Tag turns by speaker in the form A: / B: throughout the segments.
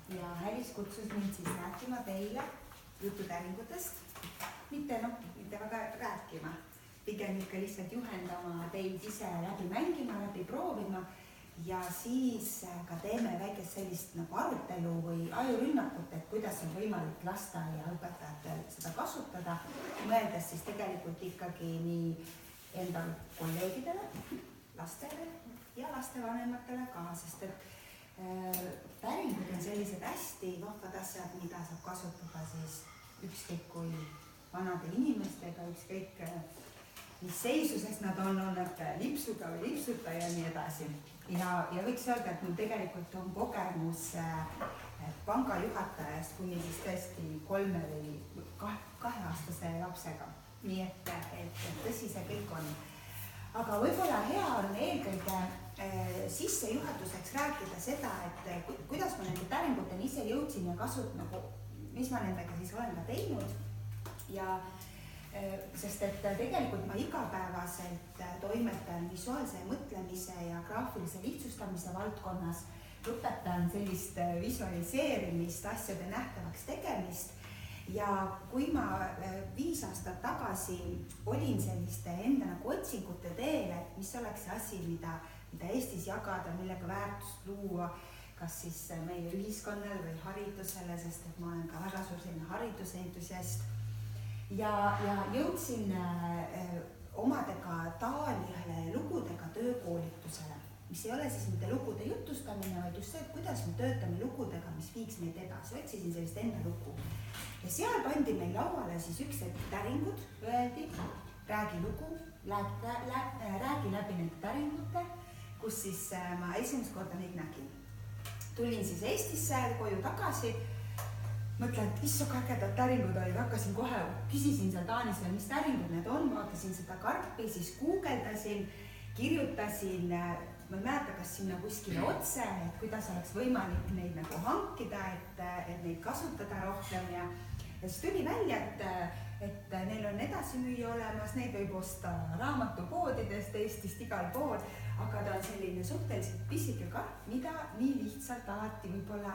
A: ja Hälis kutsus mind siis rääkima teile jututäringutest. Mitte väga rääkima, pigem ikka lihtsalt juhendama teid ise läbi mängima, läbi proovima ja siis ka teeme väikest sellist nagu arutelu või ajurünnakut, et kuidas on võimalik lasteaiaõpetajatel seda kasutada, mõeldes siis tegelikult ikkagi nii enda kolleegidele, lastele ja lastevanematele ka, sest et päringud on sellised hästi vahvad asjad, mida saab kasutada siis ükskõik kui vanade inimestega, ükskõik mis seisuses nad on nad lipsuga või lipsuta ja nii edasi. Ja võiks öelda, et mul tegelikult on kogemus pangajuhatajast kuni siis tõesti 3 või 2-aastase lapsega. Nii et tõsi see kõik on. Aga võib-olla hea on eelkõige sissejuhatuseks rääkida seda, et kuidas ma nende päringuteni ise jõudsin ja mis ma nendega siis olen ka teinud. Ja sest et tegelikult ma igapäevaselt toimetan visuaalse mõtlemise ja graafilise lihtsustamise valdkonnas, õpetan sellist visualiseerimist, asjade nähtavaks tegemist. Ja kui ma 5 aastat tagasi olin selliste enda nagu otsingute teel, et mis oleks see asi, mida Eestis jagada, millega väärtust luua, kas siis meie ühiskonnale või haridusele, sest et ma olen ka väga suur selline hariduse entusiast. Ja jõudsin omadega Taali ühele lugudega töökoolitusele, mis ei ole siis mitte lugude jutustamine, vaid just see, et kuidas me töötame lugudega, mis viiks meid edasi. Otsisin sellist enda lugu. Ja seal pandi meil lauale siis üks täringud, öeldi, räägi lugu, räägi läbi nende täringute, kus siis ma esimest korda neid nägin. Tulin siis Eestisse koju tagasi, mõtlen, et mis ägedad täringud olid, hakkasin kohe, küsisin seal Taanis veel, mis täringud need on, vaatasin seda karpi, siis guugeldasin, kirjutasin, ma ei mäleta, kas sinna kuskile otse, et kuidas oleks võimalik neid nagu hankida, et neid kasutada rohkem ja siis tuli välja, et neil on edasimüüja olemas, neid võib osta raamatupoodidest, Eestist igal pool, aga ta on selline suhteliselt pisike karp, mida nii lihtsalt alati võib-olla,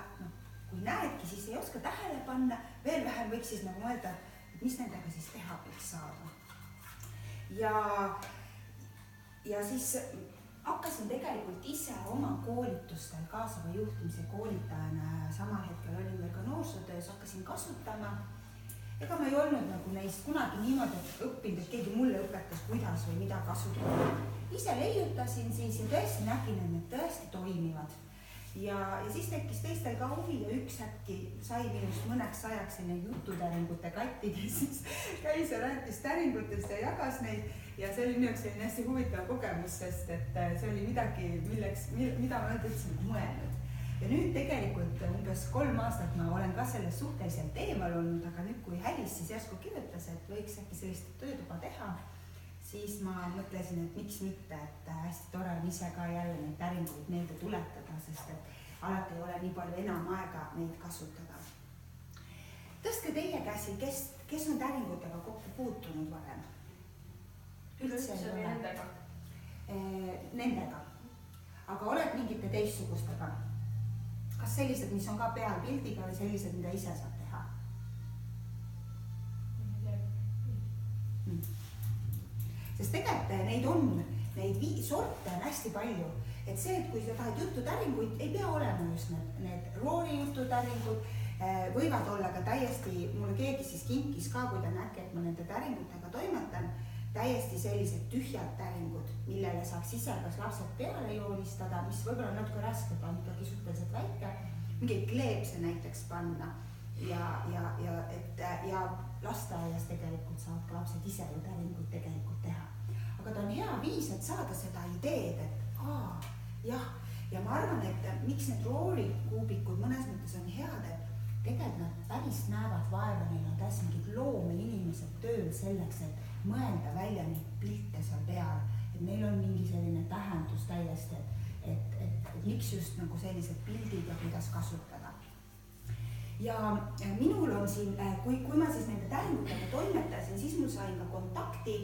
A: kui näedki, siis ei oska tähele panna, veel vähem võiks siis nagu mõelda, et mis nendega siis teha võiks saada. Ja siis hakkasin tegelikult ise oma koolitustel kaasava juhtimise koolitajana, samal hetkel olin veel ka noorsootöös, hakkasin kasutama. Ega ma ei olnud nagu neist kunagi niimoodi õppinud, et keegi mulle õpetas, kuidas või mida kasutada. Ise leiutasin siis ja tõesti nägin, et need tõesti toimivad. Ja siis tekkis teistel ka huvi ja üks äkki sai minust mõneks ajaks selline jututäringute katti, kes siis käis ja rääkis täringutest ja jagas neid. Ja see oli minu selline hästi huvitav kogemus, sest et see oli midagi, mida ma üldse mõelnud. Ja nüüd tegelikult umbes 3 aastat ma olen ka selles suhteliselt eemal olnud, aga nüüd kui Hälis siis järsku kirjutas, et võiks äkki sellist töötuba teha, siis ma mõtlesin, et miks mitte, et hästi tore on ise ka jälle neid täringuid meelde tuletada, sest et alati ei ole nii palju enam aega neid kasutada. Tõstke teie käsi, kes on täringutega kokku puutunud varem?
B: Üldse või nendega?
A: Nendega. Aga oled mingite teistsugustega? Kas sellised, mis on ka peal pildiga või sellised, mida ise saab teha? Sest tegelikult neid on, neid sorte on hästi palju. Et see, et kui sa tahad jututäringuid, ei pea olema just need rooli jututäringud, võivad olla ka täiesti, mulle keegi siis kinkis ka, kui ta nägi, et ma nende täringutega toimetan, täiesti sellised tühjad täringud, millele saaks ise kas lapsed peale joonistada, mis võib-olla on natuke raske, ta on ikkagi suhteliselt väike, mingeid kleepse näiteks panna ja lasteaias tegelikult saavad ka lapsed ise ju täringuid tegelikult teha. Aga ta on hea viis, et saada seda ideed, et ja ma arvan, et miks need roolikuubikud mõnes mõttes on head, et tegelikult nad päris näevad vaeva, neil on täis mingid loomeinimesed tööl selleks, et mõelda välja neid pilte seal peal, et neil on mingi selline tähendus täiesti, et miks just nagu sellised pildid ja kuidas kasutada. Ja minul on siin, kui ma siis nende täringutega toimetasin, siis mul sain ka kontakti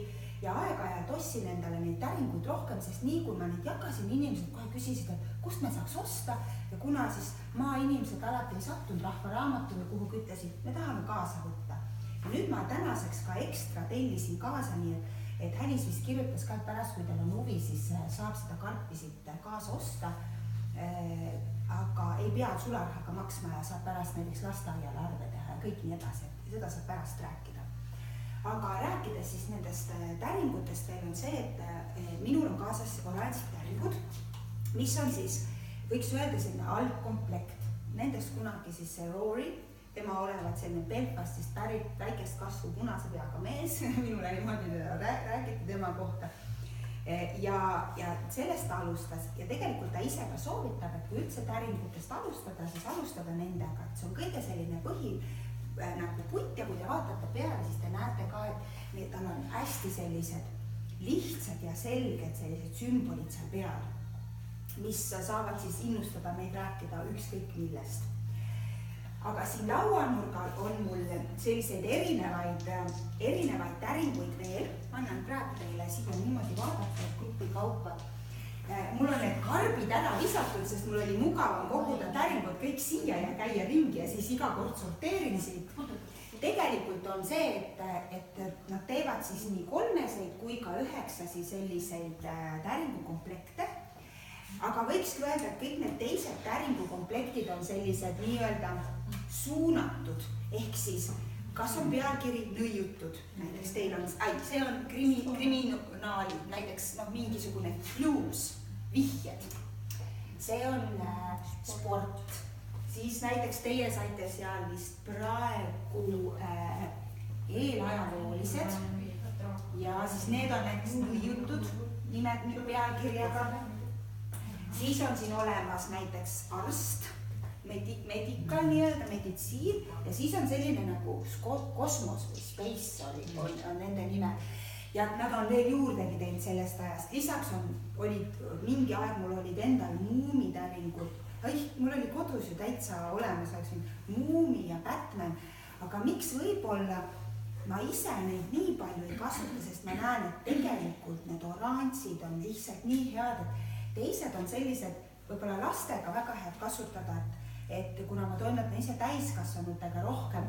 A: ja aeg-ajalt ostsin endale neid täringuid rohkem, sest nii kui ma neid jagasin, inimesed kohe küsisid, et kust me saaks osta ja kuna siis maainimesed alati ei sattunud Rahvaraamatule, kuhu ütlesid, me tahame kaasa võtta. Ja nüüd ma tänaseks ka ekstra tellisin kaasa, nii et Hälis vist kirjutas ka, et pärast, kui teil on huvi, siis saab seda karpi siit kaasa osta, aga ei pea sularahaga maksma ja saab pärast näiteks lasteaiale arve teha ja kõik nii edasi, et seda saab pärast rääkida. Aga rääkides siis nendest täringutest veel on see, et minul on kaasas oranžid täringud, mis on siis, võiks öelda selline algkomplekt. Nendest kunagi siis see Rory, tema olevat selline Belfastist pärit väikest kasvu punase peaga mees, minule niimoodi räägiti tema kohta. Ja sellest ta alustas ja tegelikult ta ise ka soovitab, et kui üldse täringutest alustada, siis alustada nendega, et see on kõige selline põhi nagu putt ja kui te vaatate peale, siis te näete ka, et need on hästi sellised lihtsad ja selged sellised sümbolid seal peal, mis saavad siis innustada meid rääkida ükskõik millest. Aga siin lauanurgal on mul selliseid erinevaid täringuid veel. Annan praegu teile siia niimoodi vaadata, et grupi kaupa. Mul on need karbid ära visatud, sest mul oli mugavam koguda täringud kõik siia ja käia ringi ja siis iga kord sorteerin siit. Tegelikult on see, et nad teevad siis nii 3 kui ka 9 selliseid täringukomplekte. Aga võikski öelda, et kõik need teised täringukomplektid on sellised nii-öelda suunatud, ehk siis kas on pealkiri nõiutud, näiteks teil on, see on kriminaali, näiteks mingisugune clues, vihjed, see on sport, siis näiteks teie saite seal vist praegu eelajaloolised ja siis need on näiteks nõiutud nimed pealkirjaga. Siis on siin olemas näiteks arst, medical nii-öelda, meditsiin ja siis on selline nagu kosmos või space on nende nime. Ja nad on veel juurdegi teinud sellest ajast. Lisaks mingi aeg mul olid endal muumitäringud. Mul oli kodus ju täitsa olemas, muumi ja Batman. Aga miks võib-olla ma ise neid nii palju ei kasuta, sest ma näen, et tegelikult need oranžid on lihtsalt nii head, et teised on sellised võib-olla lastega väga head kasutada, et kuna ma toimetan ise täiskasvanutega rohkem,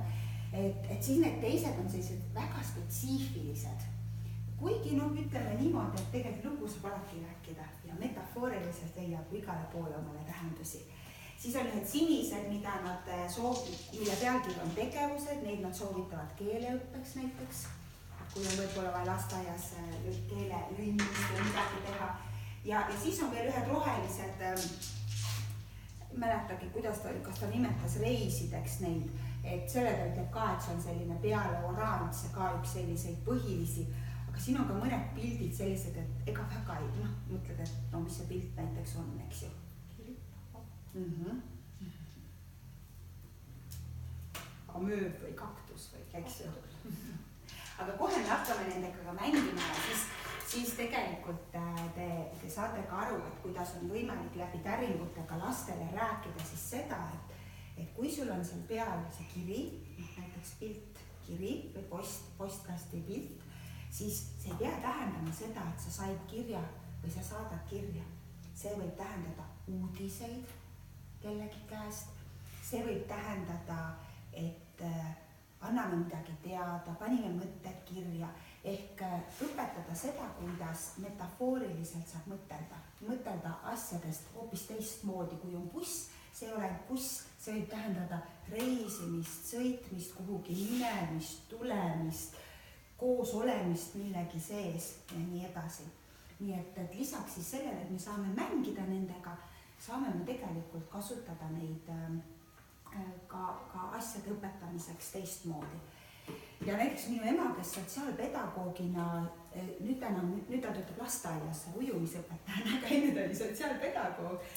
A: et siis need teised on sellised väga spetsiifilised. Kuigi ütleme niimoodi, et tegelikult lugu saab alati rääkida ja metafooriliselt leiab igale poole omale tähendusi. Siis on need sinised, mida nad mille pealkiri on tegevused, neid nad soovitavad keeleõppeks näiteks, kui on võib-olla vaja lasteaias keele lündist või midagi teha. Ja siis on veel ühed rohelised, mäletagi, kuidas kas ta nimetas reisideks neid, et selle ta ütleb ka, et see on selline peale oranž ja ka üks selliseid põhilisi, aga siin on ka mõned pildid sellised, et ega väga ei, mõtled, et mis see pilt näiteks on, eks ju. Amööb või kaktus või, eks ju. Aga kohe me hakkame nendega mängima ja siis tegelikult te saate ka aru, et kuidas on võimalik läbi täringutega lastele rääkida siis seda, et kui sul on seal peal see kiri, näiteks pilt, kiri või postkasti pilt, siis see ei pea tähendama seda, et sa said kirja või sa saadad kirja. See võib tähendada uudiseid kellegi käest, see võib tähendada, et anname midagi teada, panime mõtted kirja, ehk õpetada seda, kuidas metafooriliselt saab mõtelda asjadest hoopis teistmoodi, kui on buss, see ei ole buss, see võib tähendada reisimist, sõitmist, kuhugi minemist, tulemist, koos olemist millegi sees ja nii edasi. Nii et lisaks siis sellele, et me saame mängida nendega, saame me tegelikult kasutada neid ka asjade õpetamiseks teistmoodi. Ja näiteks minu ema, kes sotsiaalpedagoogina, nüüd ta töötab lasteaias ujumisõpetajana, aga enne ta oli sotsiaalpedagoog,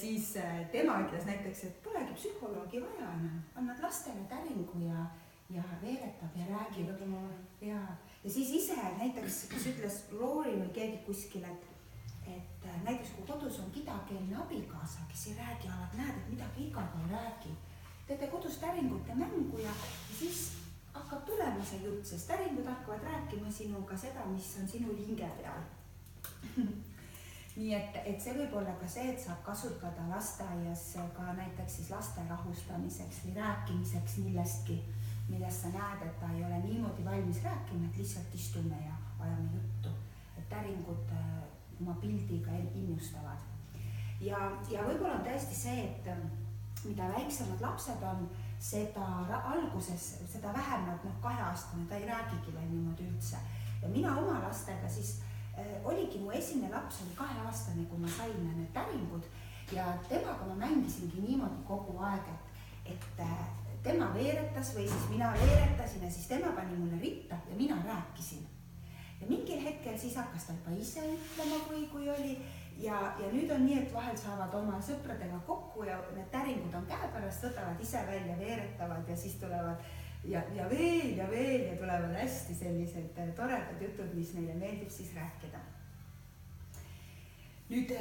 A: siis tema ütles näiteks, et polegi psühholoogi vaja enam, annad lastele täringu ja veeretab ja räägib. Ja siis ise näiteks, kes ütles Rory või keegi kuskil, et näiteks kui kodus on kidakeelne abikaasa, kes ei räägi, alati näed, et midagi igaga ei räägi. Teete kodus täringute mängu ja siis hakkab tulema see jutt, sest täringud hakkavad rääkima sinuga seda, mis on sinul hinge peal. Nii et see võib olla ka see, et saab kasutada lasteaias ka näiteks siis laste rahustamiseks või rääkimiseks millestki, millest sa näed, et ta ei ole niimoodi valmis rääkima, et lihtsalt istume ja ajame juttu. Et täringud oma pildiga innustavad. Ja võib-olla on tõesti see, et mida väiksemad lapsed on, seda alguses, seda vähem nad 2-aastane, ta ei räägigi veel niimoodi üldse. Ja mina oma lastega siis oligi, mu esimene laps oli 2-aastane, kui ma sain need täringud ja temaga ma mängisingi niimoodi kogu aeg, et tema veeretas või siis mina veeretasin ja siis tema pani mulle ritta ja mina rääkisin. Ja mingil hetkel siis hakkas ta juba ise ütlema, kui oli ja nüüd on nii, et vahel saavad oma sõpradega kokku ja need täringud on käepärast, võtavad ise välja, veeretavad ja siis tulevad ja veel ja tulevad hästi sellised toredad jutud, mis meile meeldib siis rääkida. Nüüd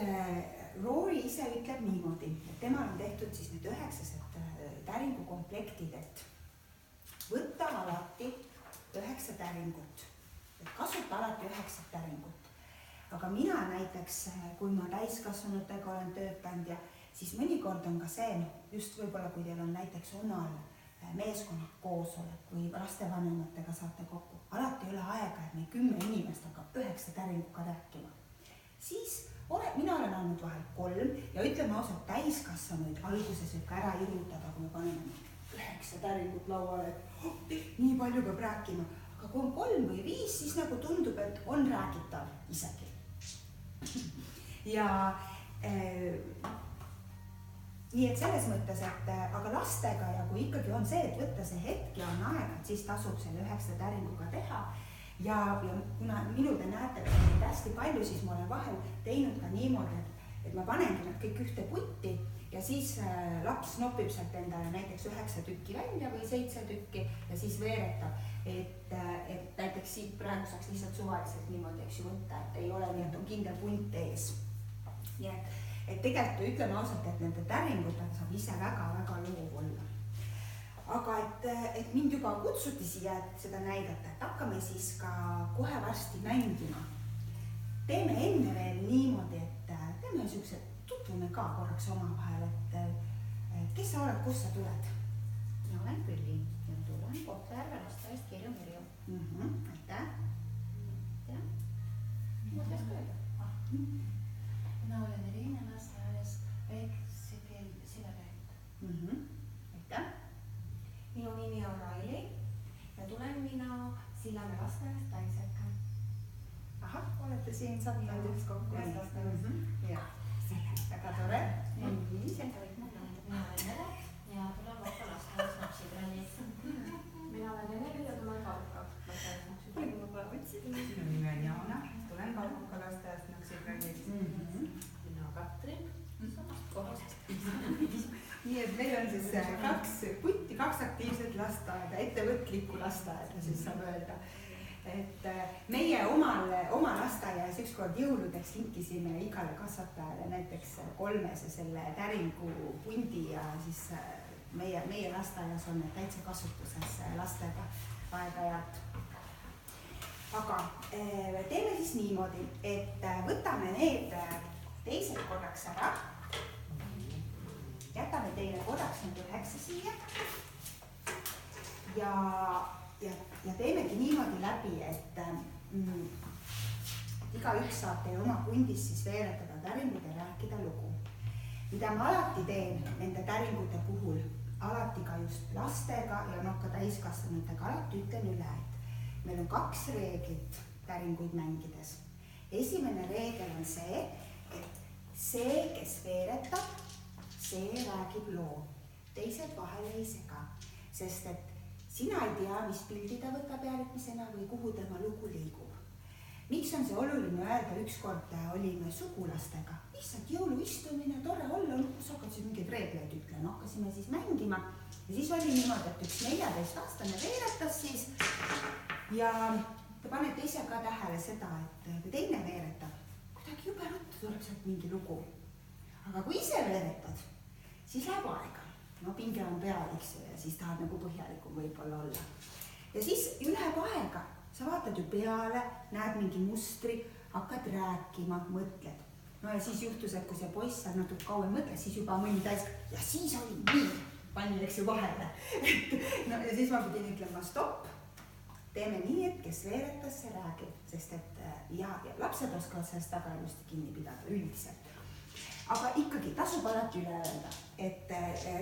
A: Rory ise ütleb niimoodi, et temal on tehtud siis need 9 täringukomplektid, et võtta alati 9 täringut, et kasuta alati 9 täringut. Aga mina näiteks, kui ma täiskasvanutega olen töötanud ja siis mõnikord on ka see, just võib-olla kui teil on näiteks omal meeskonnad koosolek või lastevanematega saate kokku, alati ei ole aega, et meil 10 inimest hakkab 9 täringuga rääkima. Siis mina olen andnud vahel 3 ja ütleme ausalt, täiskasvanuid alguses võib ka ära irutada, kui me paneme 9 täringut lauale, et nii palju peab rääkima. Aga kui on 3 või 5, siis nagu tundub, et on räägitav isegi. Ja nii et selles mõttes, et aga lastega ja kui ikkagi on see, et võtta see hetk ja on aeg, et siis tasub selle 9 täringuga teha. Ja kuna minu te näete hästi palju, siis ma olen vahel teinud ka niimoodi, et ma panengi nad kõik ühte putti ja siis laps nopib sealt endale näiteks 9 tükki välja või 7 tükki ja siis veeretab. Et näiteks siit praegu saaks lihtsalt suvaliselt niimoodi, eks ju, võtta, et ei ole nii, et on kindel punt ees. Nii et tegelikult ütleme ausalt, et nende täringutega saab ise väga-väga loov olla. Aga et mind juba kutsuti siia seda näidata, et hakkame siis ka kohe varsti mängima. Teeme enne veel niimoodi, et teeme niisuguse, tutvume ka korraks omavahel, et kes sa oled, kust sa tuled?
C: Mina olen Külli ja tulen Kohtla-Järve lasteaiast Kirju-Mirju.
A: Aitäh.
C: Ja, ma teas ka öelda.
B: Mina olen Irina lasteaiast Väiksekeel Sillapäev.
A: Aitäh.
C: Minu nimi on Raili ja tulen mina Sillamäe lasteaiast Taiseka.
A: Ahah, olete siin sattunud üks kokku.
C: Ja,
A: väga tore.
C: Seda võib ma teha. Mina olen Nere ja tulen Kohtla lasteaiast Napsitrallist.
B: Mina olen Eneli ja tulen Kalka lasteaiast Napsitrallist.
D: Minu nimi on Jaana, tulen Kalka lasteaiast Napsitrallist.
B: Mina Katrin, samast kohast.
A: Nii et meil on siis 2 aktiivset lasteaeda, ettevõtlikku lasteaeda, siis saab öelda. Et meie oma lasteaias ükskord jõuludeks kinkisime igale kasvatajale näiteks 3 selle täringu pundi ja siis meie lasteaias on need täitsa kasutuses lastega aeg-ajalt. Aga teeme siis niimoodi, et võtame need teised korraks ära. Jätame teile korraks nüüd 9 siia ja teemegi niimoodi läbi, et igaüks saab teile oma pundis siis veeretada täringud ja rääkida lugu. Mida ma alati teen nende täringute puhul, alati ka just lastega ja ka täiskasvanutega, alati ütlen üle, et meil on 2 reeglit täringuid mängides. Esimene reegel on see, et see, kes veeretab, see räägib loo. Teised vahel ei sega, sest et sina ei tea, mis pildi ta võtab järgmisena või kuhu tema lugu liigub. Miks on see oluline öelda, ükskord olime sugulastega, lihtsalt jõuluistumine, tore olla, kus hakkasid mingeid reegleid ütlema, hakkasime siis mängima ja siis oli niimoodi, et üks 14-aastane veeretas siis ja te panete ise ka tähele seda, et kui teine veeretab, kuidagi jube ruttu tuleb sealt mingi lugu. Aga kui ise veeretad, siis läheb aega. No pinge on peal, eks ju, ja siis tahad nagu põhjalikum võib-olla olla. ja siis ju läheb aega, sa vaatad ju peale, näed mingi mustri, hakkad rääkima, mõtled. No ja siis juhtus, et kui see poiss seal natuke kauem mõtles, siis juba mõni täis ja siis oli nii, pani läks ju vahele. No ja siis ma pidin ütlema stopp, teeme nii, et kes veeretas, see räägib, sest et ja lapsed oskavad sellest väga ilusti kinni pidada üldiselt. Aga ikkagi tasub alati üle öelda, et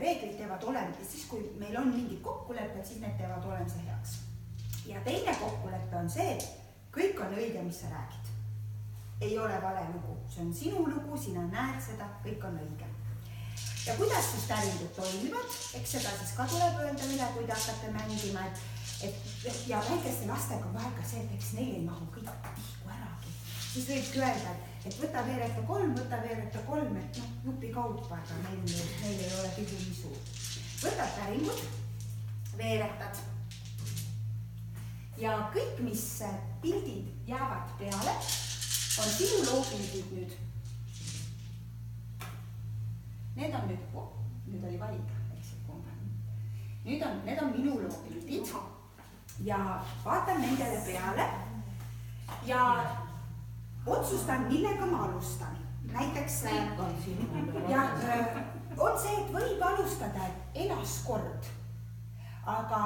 A: reeglid teevad olemise, siis kui meil on mingid kokkulepped, siis need teevad olemise heaks. Ja teine kokkulepe on see, et kõik on õige, mis sa räägid. Ei ole vale lugu, see on sinu lugu, sina näed seda, kõik on õige. Ja kuidas siis täringud toimivad, eks seda siis ka tuleb öelda üle, kui te hakkate mängima, ja väikeste lastega vahel ka see, et eks neil ei mahu kõik tihku äragi. Siis võibki öelda, et võta veereta 3, et jupi kaupa, aga neil ei ole tühi nii suur. Võtad täringud, veeretad ja kõik, mis pildid jäävad peale, on sinu loopildid nüüd. Need on nüüd oli valiga, eks see kumba. Need on minu loopildid ja vaatan nendele peale ja otsustan, millega ma alustan. Näiteks on see, et võib alustada elaskord, aga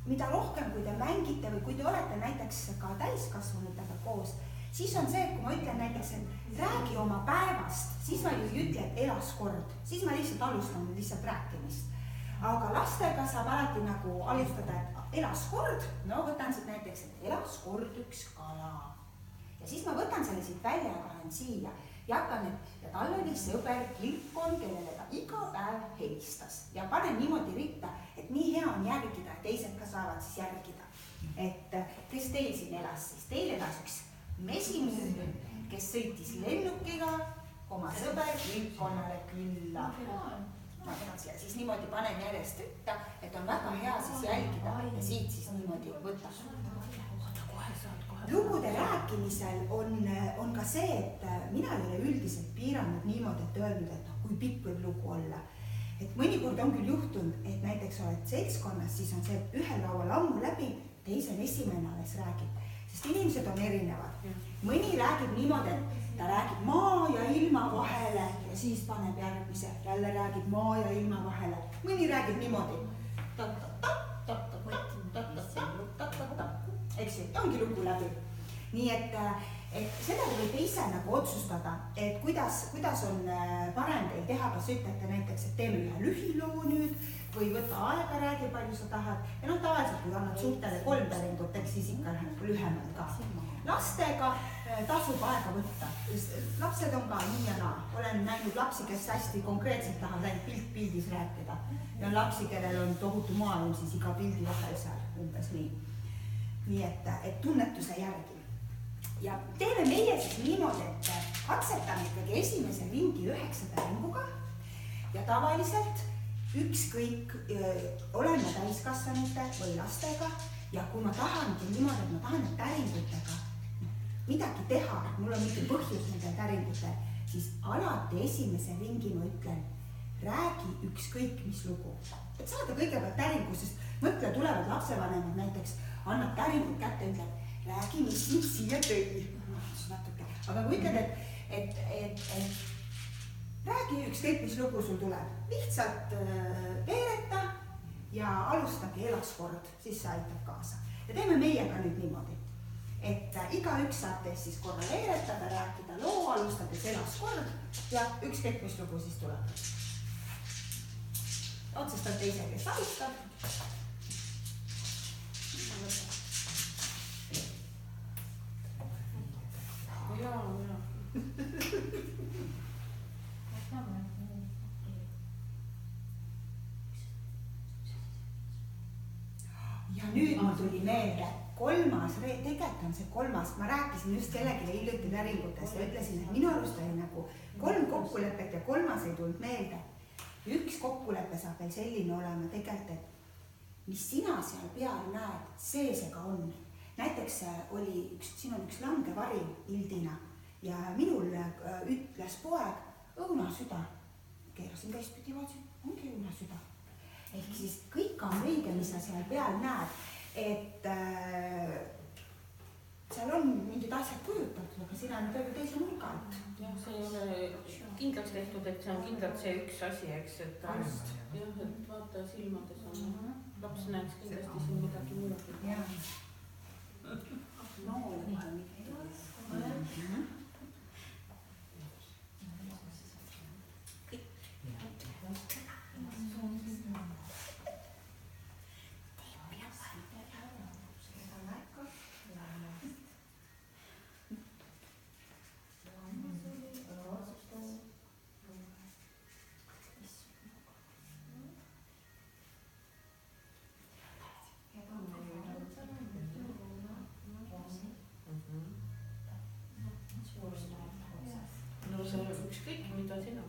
A: mida rohkem, kui te mängite või kui te olete näiteks ka täiskasvanutega koos, siis on see, et kui ma ütlen näiteks, et räägi oma päevast, siis ma ju ei ütle, et elaskord, siis ma lihtsalt alustan lihtsalt rääkimist. Aga lastega saab alati nagu alustada, et elaskord, no võtan siit näiteks, et elaskord üks kala. Ja siis ma võtan selle siit välja ja panen siia ja hakkan, et tal oli sõber Kilkon, kellele ta iga päev helistas ja panen niimoodi ritta, et nii hea on järgida, et teised ka saavad siis järgida. Et kes teil siin elas siis? Teil elas üks mesimus, kes sõitis lennukiga oma sõber Kilkonale külla. Ja siis niimoodi panen järjest ritta, et on väga hea siis jälgida ja siit siis niimoodi võtab. Lugude rääkimisel on ka see, et mina ei ole üldiselt piiranud niimoodi, et öelnud, et kui pikk võib lugu olla. Et mõnikord on küll juhtunud, et näiteks oled seltskonnas, siis on see, et ühel laual ammu läbi, teisel esimene alles räägib. Sest inimesed on erinevad. Mõni räägib niimoodi, et ta räägib maa ja ilma vahele ja siis paneb järgmise, jälle räägib maa ja ilma vahele. Mõni räägib niimoodi. Eks ju, ongi lugu läbi. Nii et seda võite ise nagu otsustada, et kuidas on parem teil teha, kas ütlete näiteks, et teeme ühe lühiloo nüüd või võta aega, räägi, palju sa tahad. Ja tavaliselt, kui annad suhtele 3 täringut, eks siis ikka lühemalt ka. Lastega tasub aega võtta. Lapsed on ka nii ja naa. Olen näinud lapsi, kes hästi konkreetselt tahavad ainult pildis rääkida. Ja on lapsi, kellel on tohutu maailm, siis iga pildi vahel seal umbes nii. Nii et tunnetuse järgi. Ja teeme meie siis niimoodi, et katsetame ikkagi esimese ringi 9 täringuga ja tavaliselt ükskõik oleme täiskasvanute või lastega ja kui ma tahangi niimoodi, et ma tahan need täringutega midagi teha, mul on mingi põhjus nende täringutel, siis alati esimese ringi ma ütlen, räägi ükskõik mis lugu. Et saada kõigepealt täringu, sest mõtle, tulevad lapsevanemad näiteks, annab täringut kätte, ütleb, räägi, mis sind siia tõi. Aga kui ütled, et räägi ükskõik, mis lugu sul tuleb. Lihtsalt veereta ja alustagi elaskord, siis see aitab kaasa. Ja teeme meiega nüüd niimoodi, et igaüks saab teist siis korra veeretada, rääkida loo, alustades elaskord ja ükskõik, mis lugu siis tuleb. Otsestab teise, kes alustab. Ja nüüd mul tuli meelde, tegelikult on see 3. Ma rääkisin just kellelegi hiljuti täringutes ja ütlesin, et minu arust oli nagu 3 kokkulepet ja 3. ei tulnud meelde. Üks kokkulepe saab veel selline olema tegelikult, et mis sina seal peal näed, see ka on. Näiteks siin on üks langevari pildina ja minul ütles poeg õunasüda. Keerasin teistpidi, vaatasin, ongi õunasüda. Ehk siis kõik on õige, mis sa seal peal näed. et seal on mingid asjad kujutatud, aga sina midagi teise nurga alt.
E: jah, see ei ole kindlaks tehtud, et see on kindlalt see üks asi, eks, et jah, et vaata silmades on, laps näeks kindlasti siin midagi muud.
A: No,
E: no see ükskõik, mida sina.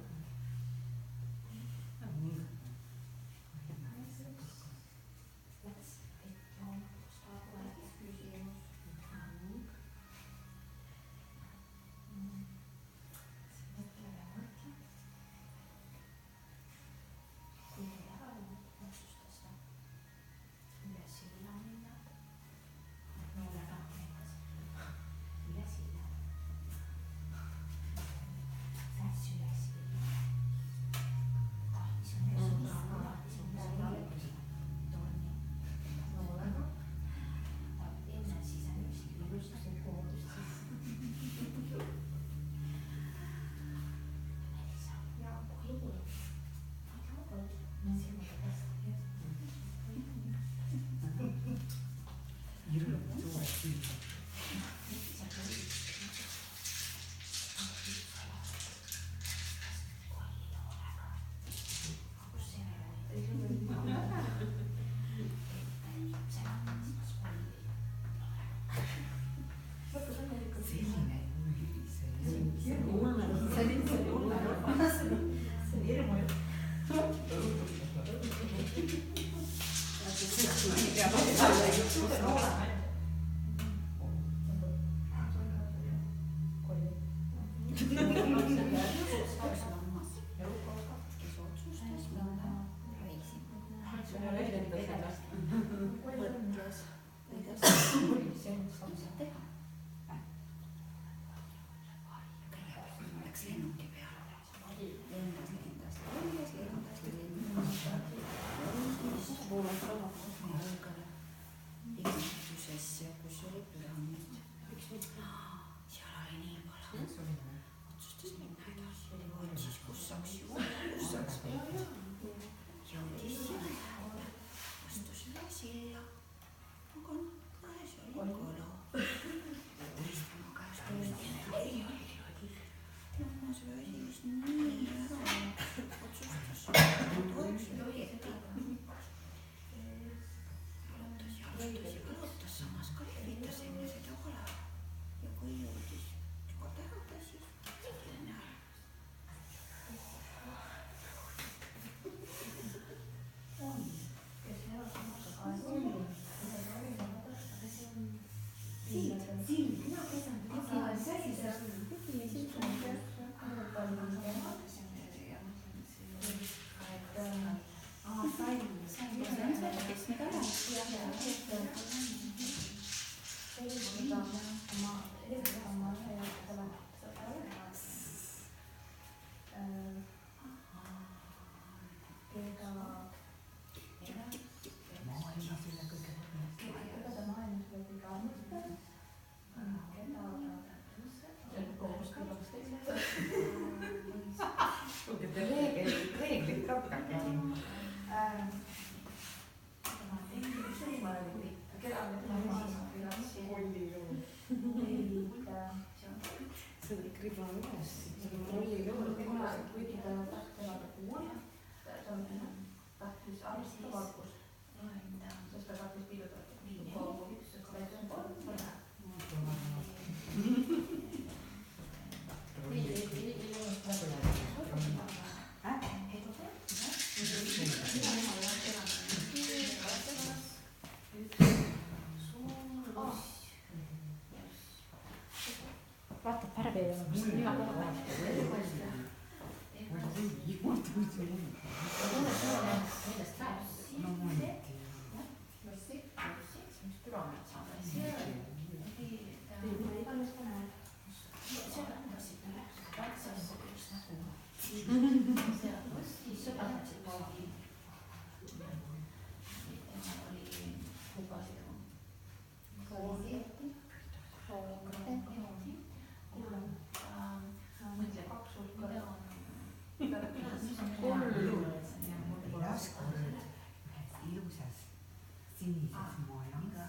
D: sellises majas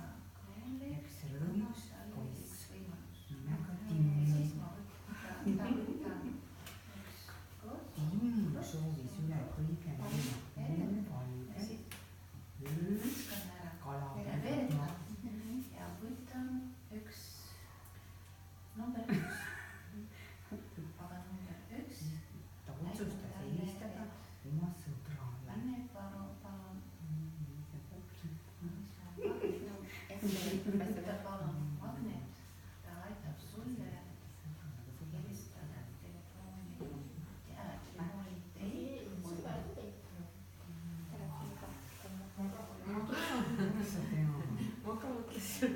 D: üks rõõmus poiss nimega Timmu. Timmu soovis üle kõige minna valge kalapäeva.
F: ja võtan üks number 1. aga number 1.
D: Ta otsustas helistada oma sõbrale.
F: Anne, palun. Seda palun Magnet, ta aitab sulle helistada telefooni teid.
D: Mis sa tead?
E: ma ka mõtlesin.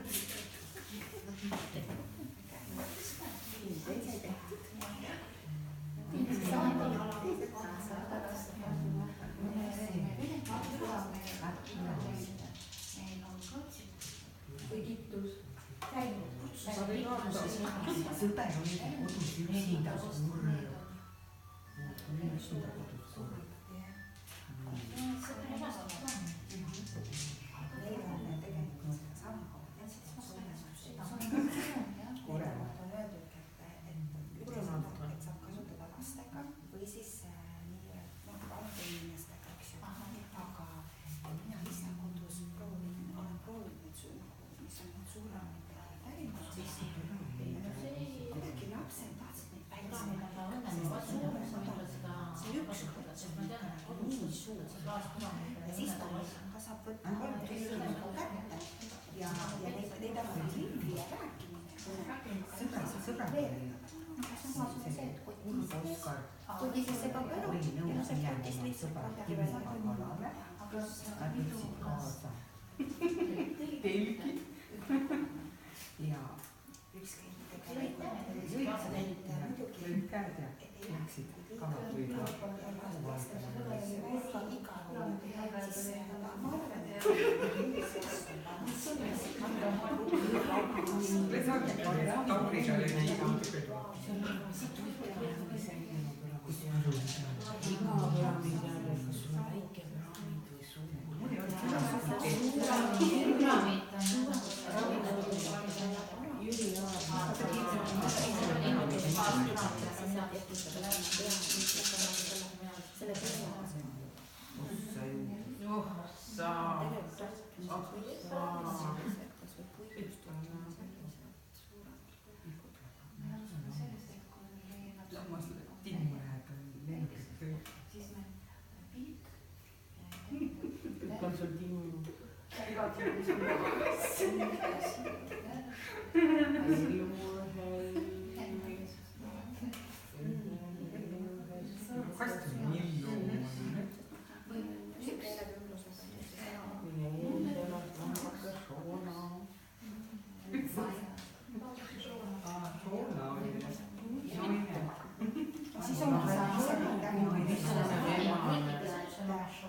E: või kittus.
D: Sõber oli kodus üksinda surnud. Üksinda kodus surnud.
A: Neil on tegelikult sedasama on öeldud, et saab kasutada lastega või siis vanade inimestega, eks ju. aga mina ise kodus olen proovinud neid suunagu, mis on need suuremad pärimad. kuidagi lapsed tahtsid neid väiksemaid. see üks nii suur. ja siis ta saab võtta 3 tükki nagu kätte ja neid on ringi ja rääkimine.
D: Sõbrad oli Oskar
A: kui siis see peab ära
D: oli nõus minema oma sõbra Timmiga kalale. Nad võtsid kaasa telgi ja lõid käed ja läksid kalapüüdma.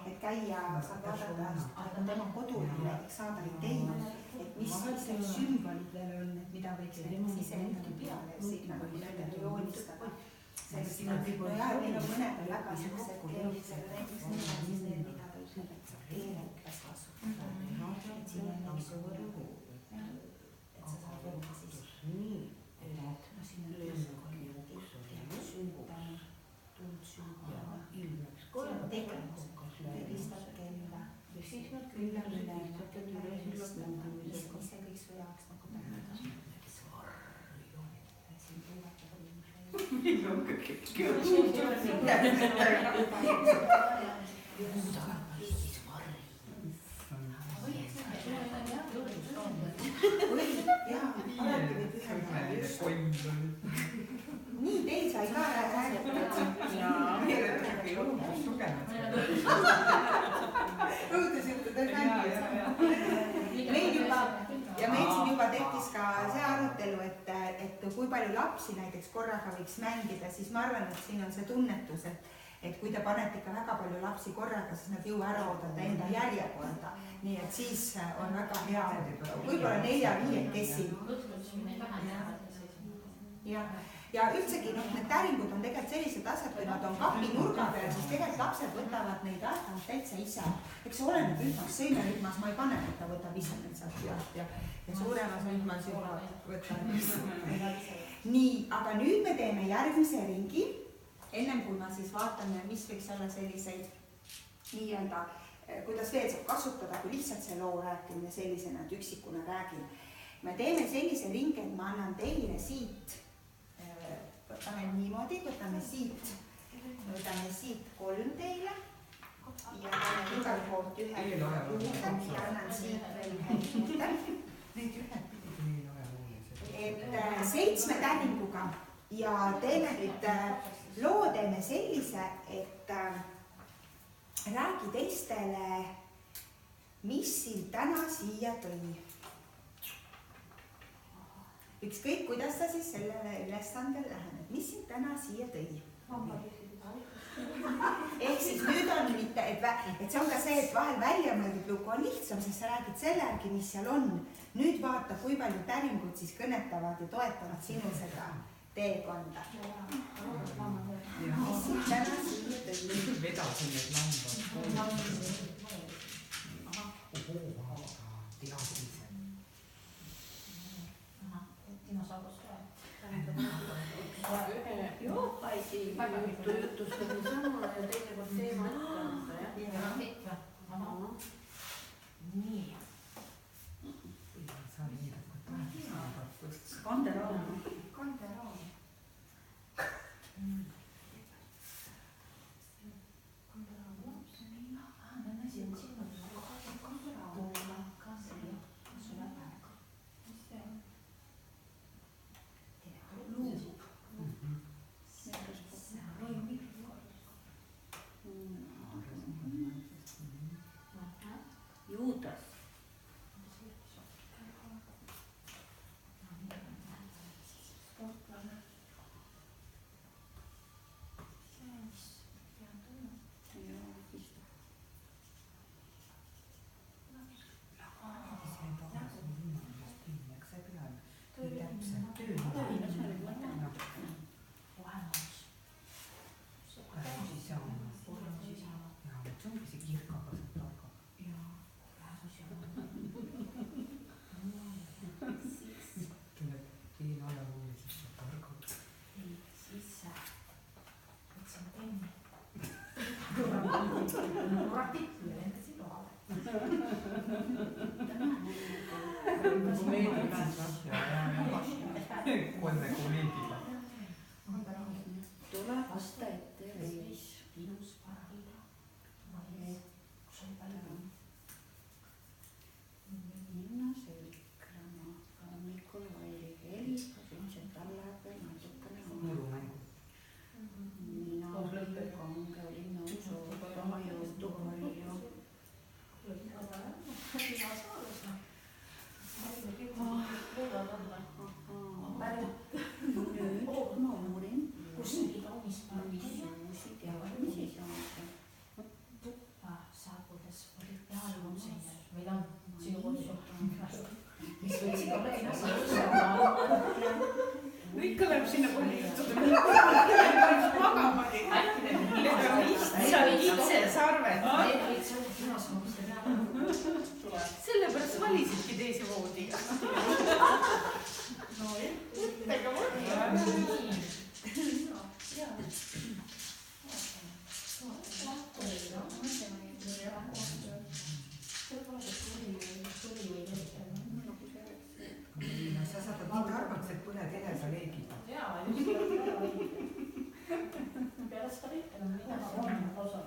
D: et käia, saab vaadata tema kodul näiteks saada ideid, et mis need sümbolid veel on, et mida võiks näiteks ise endale peale sinna nagu nendele joonistada. Sest no jah, meil on mõned väga sellised keerulised, näiteks need on siis need, mida ta ütleb, et saab keeleõppes kasutada. Et siin on üks võrgu, et sa saad võtta siis no siin on sümbolid, tundsümbolid. See on tegevus, helistad kella ja siis nad külla mis ise kõik sõjaks nagu tähendab. Siin kuulata nii, teil sai ka räägitud. Õudusjutud on meil juba ja meil siin juba tekkis ka see arutelu, et kui palju lapsi näiteks korraga võiks mängida, siis ma arvan, et siin on see tunnetus, et kui te panete ikka väga palju lapsi korraga, siis nad jõua ära oodata enda järjekorda. Nii et siis on väga hea, võib-olla 4-5 kessi. jah,
A: ja üldsegi noh, need täringud on tegelikult sellised asjad, kui nad on kapi nurga peal, siis tegelikult lapsed võtavad neid aeg-ajalt täitsa ise. eks oleneb rühmas, sõimerühmas ma ei pane, et ta võtab ise neid sealt pealt ja suuremas rühmas juba võtab. nii, aga nüüd me teeme järgmise ringi. ennem kui ma siis vaatan, mis võiks olla selliseid nii-öelda, kuidas veel saab kasutada, kui lihtsalt see loo rääkimine sellisena, et üksikuna räägin. me teeme sellise ringi, et ma annan teile siit, võtame niimoodi, võtame siit 3 teile ja panen igalt poolt ühe juurde ja annan siit veel ühe juurde. et 7 täringuga ja teeme nüüd loo teeme sellise, et räägi teistele, mis sind täna siia tõi. ükskõik, kuidas sa siis sellele ülesandel lähened, mis sind täna siia tõi. ehk siis nüüd on mitte, et see on ka see, et vahel väljamõeldud lugu on lihtsam, sest sa räägid selle järgi, mis seal on. nüüd vaata, kui palju täringud siis kõnetavad ja toetavad sinu seda teekonda. mis sind täna siia tõi.
G: vedasin need lambad.
E: jutustada sama ja teinekord teema ette anda, jah?
F: nii.
A: kanderaam.
E: Juudas.
F: tuleb vasta ette reis. ilus parahiida. kus on palju. Minna selgrama. hommikul Vairi helistasin, see tal läheb veel natukene. mina olin kange, olin nõus ootama jõudu palju. nüüd ma uurin, kus oli kaunis uusi teadmisi saada. tuppa saabudes oli pealumseid. meil on sinu kodus mis võiksid olla
E: ikka läheb sinna poliitada. magama. lihtsalt kitsesarved. sellepärast valisidki teise voodiga. mõttega võtta.
G: sa saad nii targaks, et põled edasi leegida.
F: peale seda kõike on midagi osa.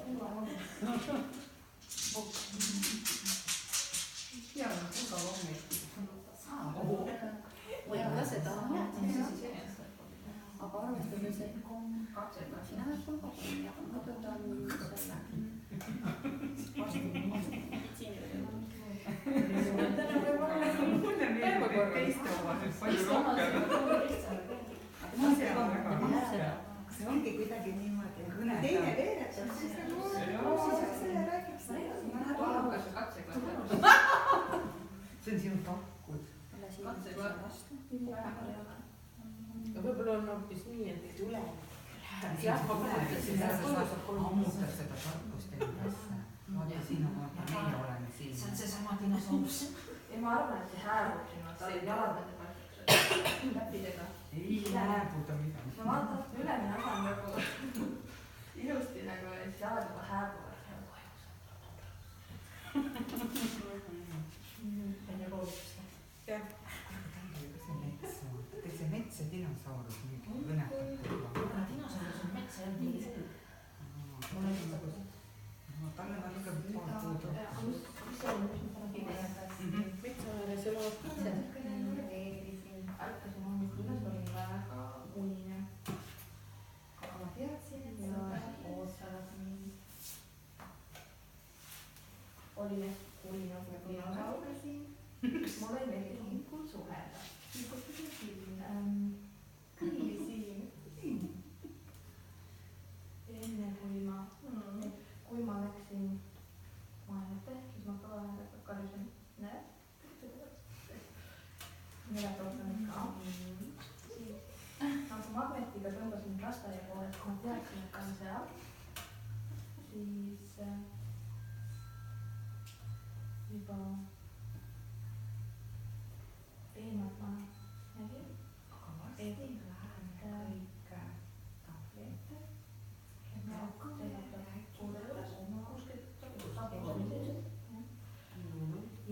G: ja, väga hommikul.
F: või ka seda. aga arvestades, et sina oled sul kogu ja ma võtan selle.
G: mulle meeldib teiste oma nüüd palju rohkem. see on väga raske.
A: see ongi kuidagi niimoodi, et kui teine veeretab, siis selle räägiks.
G: see on sinu pakkus.
E: võib-olla on hoopis nii, jah, ma mõtlesin, et
G: ammutab seda tarkust endasse. Vaata siin on, vaata meie oleme siin.
F: see on seesama dinosaurus.
B: ja ma arvan, et see hääbub sinna, ta oli jaladega paikatud läpidega.
G: Ei hääbuda midagi.
B: no vaata, ülemine osa on nagu ilusti nagu ja siis jalad juba hääbuvad.
F: enne koolitust.
E: jah.
G: see mets ja dinosaurus mingi õnnetab kurva.
F: aga dinosaurus on metsa ja nii see.
G: Talle on ikka pool puudu.
B: mis see on, mis ma täna
E: metsa ääres elavad katsed.
B: ärkasin hommikul üles, olin väga unine. aga ma teadsin, et sa ootavad mind. olin ehk kuri nagu dinosaurus. mulle ei meeldi hommikul suhelda. liigutasin siin, kõndisin. enne kui ma läksin maja ette, siis ma kõva häälega karjusin, näed? Meeletootanud ka. Nagu magnetiga tõmbasin lasteaia poole, et kui ma teadsin, et ta on seal, siis juba eemalt ma nägin, et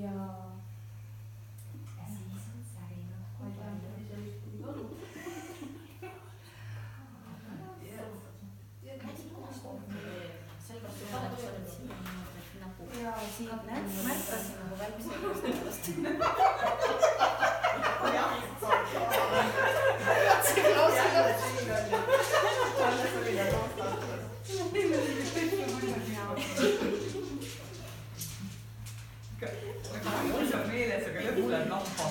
B: ja siis on särinud. ma ei tea, mis see oli kodu.
A: ja siin näed, märkasin nagu välkseidest ennast.
G: alles oli ka koostatud. Mis on meeles, aga lõpp läheb lampa.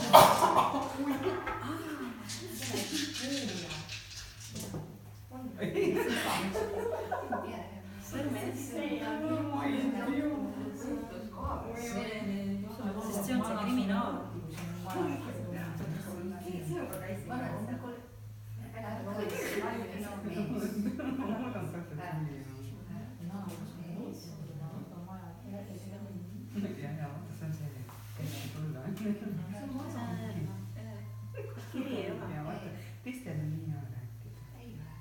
A: Sest see on see kriminaal. Kiri ei ole.
G: Teistel on nii hea rääkida.
A: Ei ole.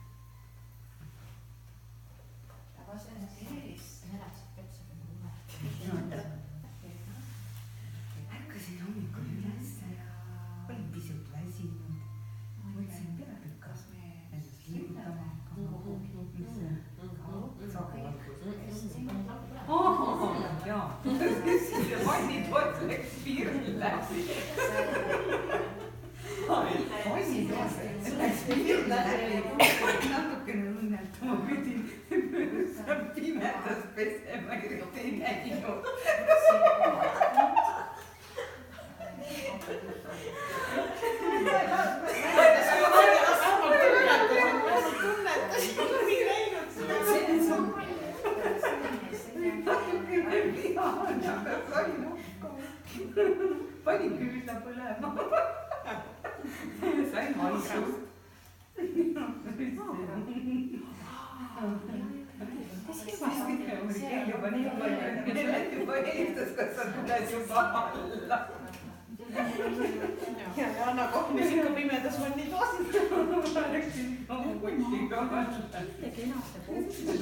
A: Ta vastas erilist.
G: Ärkasin hommikul üles ja olin pisut väsinud. Mõtlesin pea lükkas ennast liigutama. Jaa, vannitoet läks piiril läbi. Vannitoet läks piiril läbi. Natukene õnnetama pidin pimedas pesema, eriti ei näinud. Panin külla põlema. Sain valsust. Juba helistas, kas sa tuled juba alla.
E: ja Anna kohmis ikka pimedas vannitoas.
G: Ma läksin oma kotiga alla.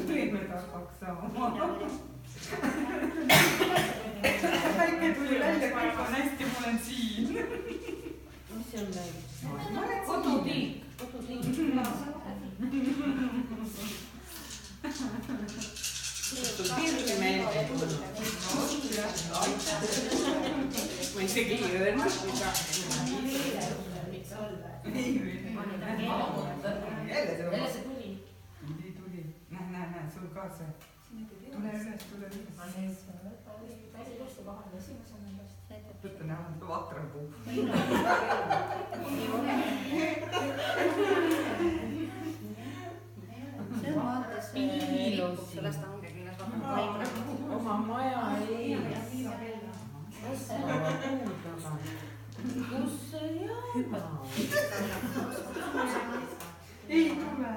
G: Tulime targaks saama. Väike tuli välja, kõik on hästi, ma olen siin.
E: mis see on meil? Kodutiik. Pirri meelde tulnud. Ma isegi ei öelnud.
G: Jälle see tuli. Näe, sul ka see. Tule üles. Võtta näha, vatrapuu.
A: See on vaata see ripub sellest hangekilles vaata.
E: Oma maja ees. Kus see jääb?
G: Ei tule.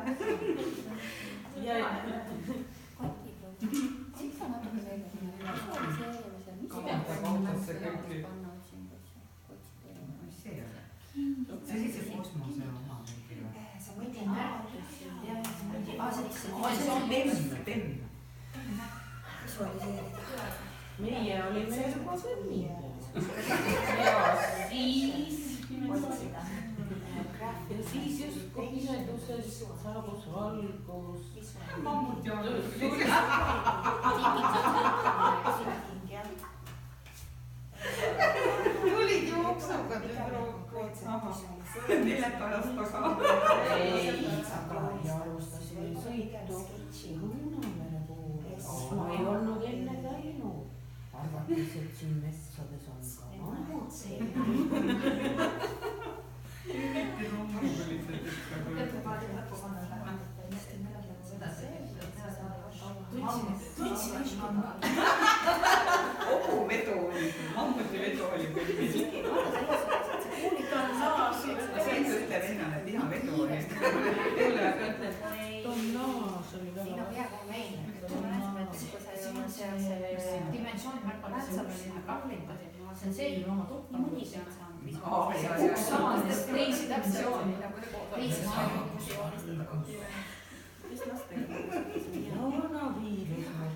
A: visualiseerida.
E: meie olime juba kõnnid. ja siis just pimeduses saabus valgus.
G: tulid jooksuga neljapäevast taga.
E: ja alustasime sõitu Lõunamere poole. ma ei olnud enne käinud. arvates, et siin metsades on ka mammut.
G: hobuvedu oli, mammuti vedu oli küll. see ütle vennale, et lihavedu oli.
E: Tonnaas oli väga.
F: dimensiooni märkavad, see on see oma tuppa. teisi dimensiooni.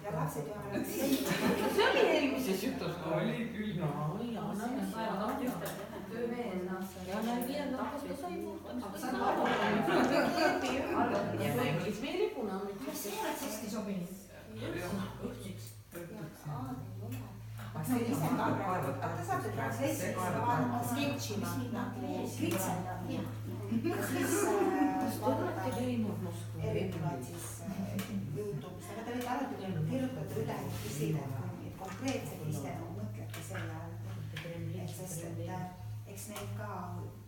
A: ja lapsed ju on
E: see oli eelmises jutus.
G: oli küll.
E: ja nägi, et ta sai mängis meie lipunaamet.
F: see oleks hästi sobinud.
A: see on ise ka praegu, aga te saate transleetrisse vaadata sketši, mis nagu kritsendab. siis erinevad siis Youtube'is, aga te võite alati kirjutada üle ja küsida, et konkreetselt, mis te mõtlete selle all. sest et eks neid ka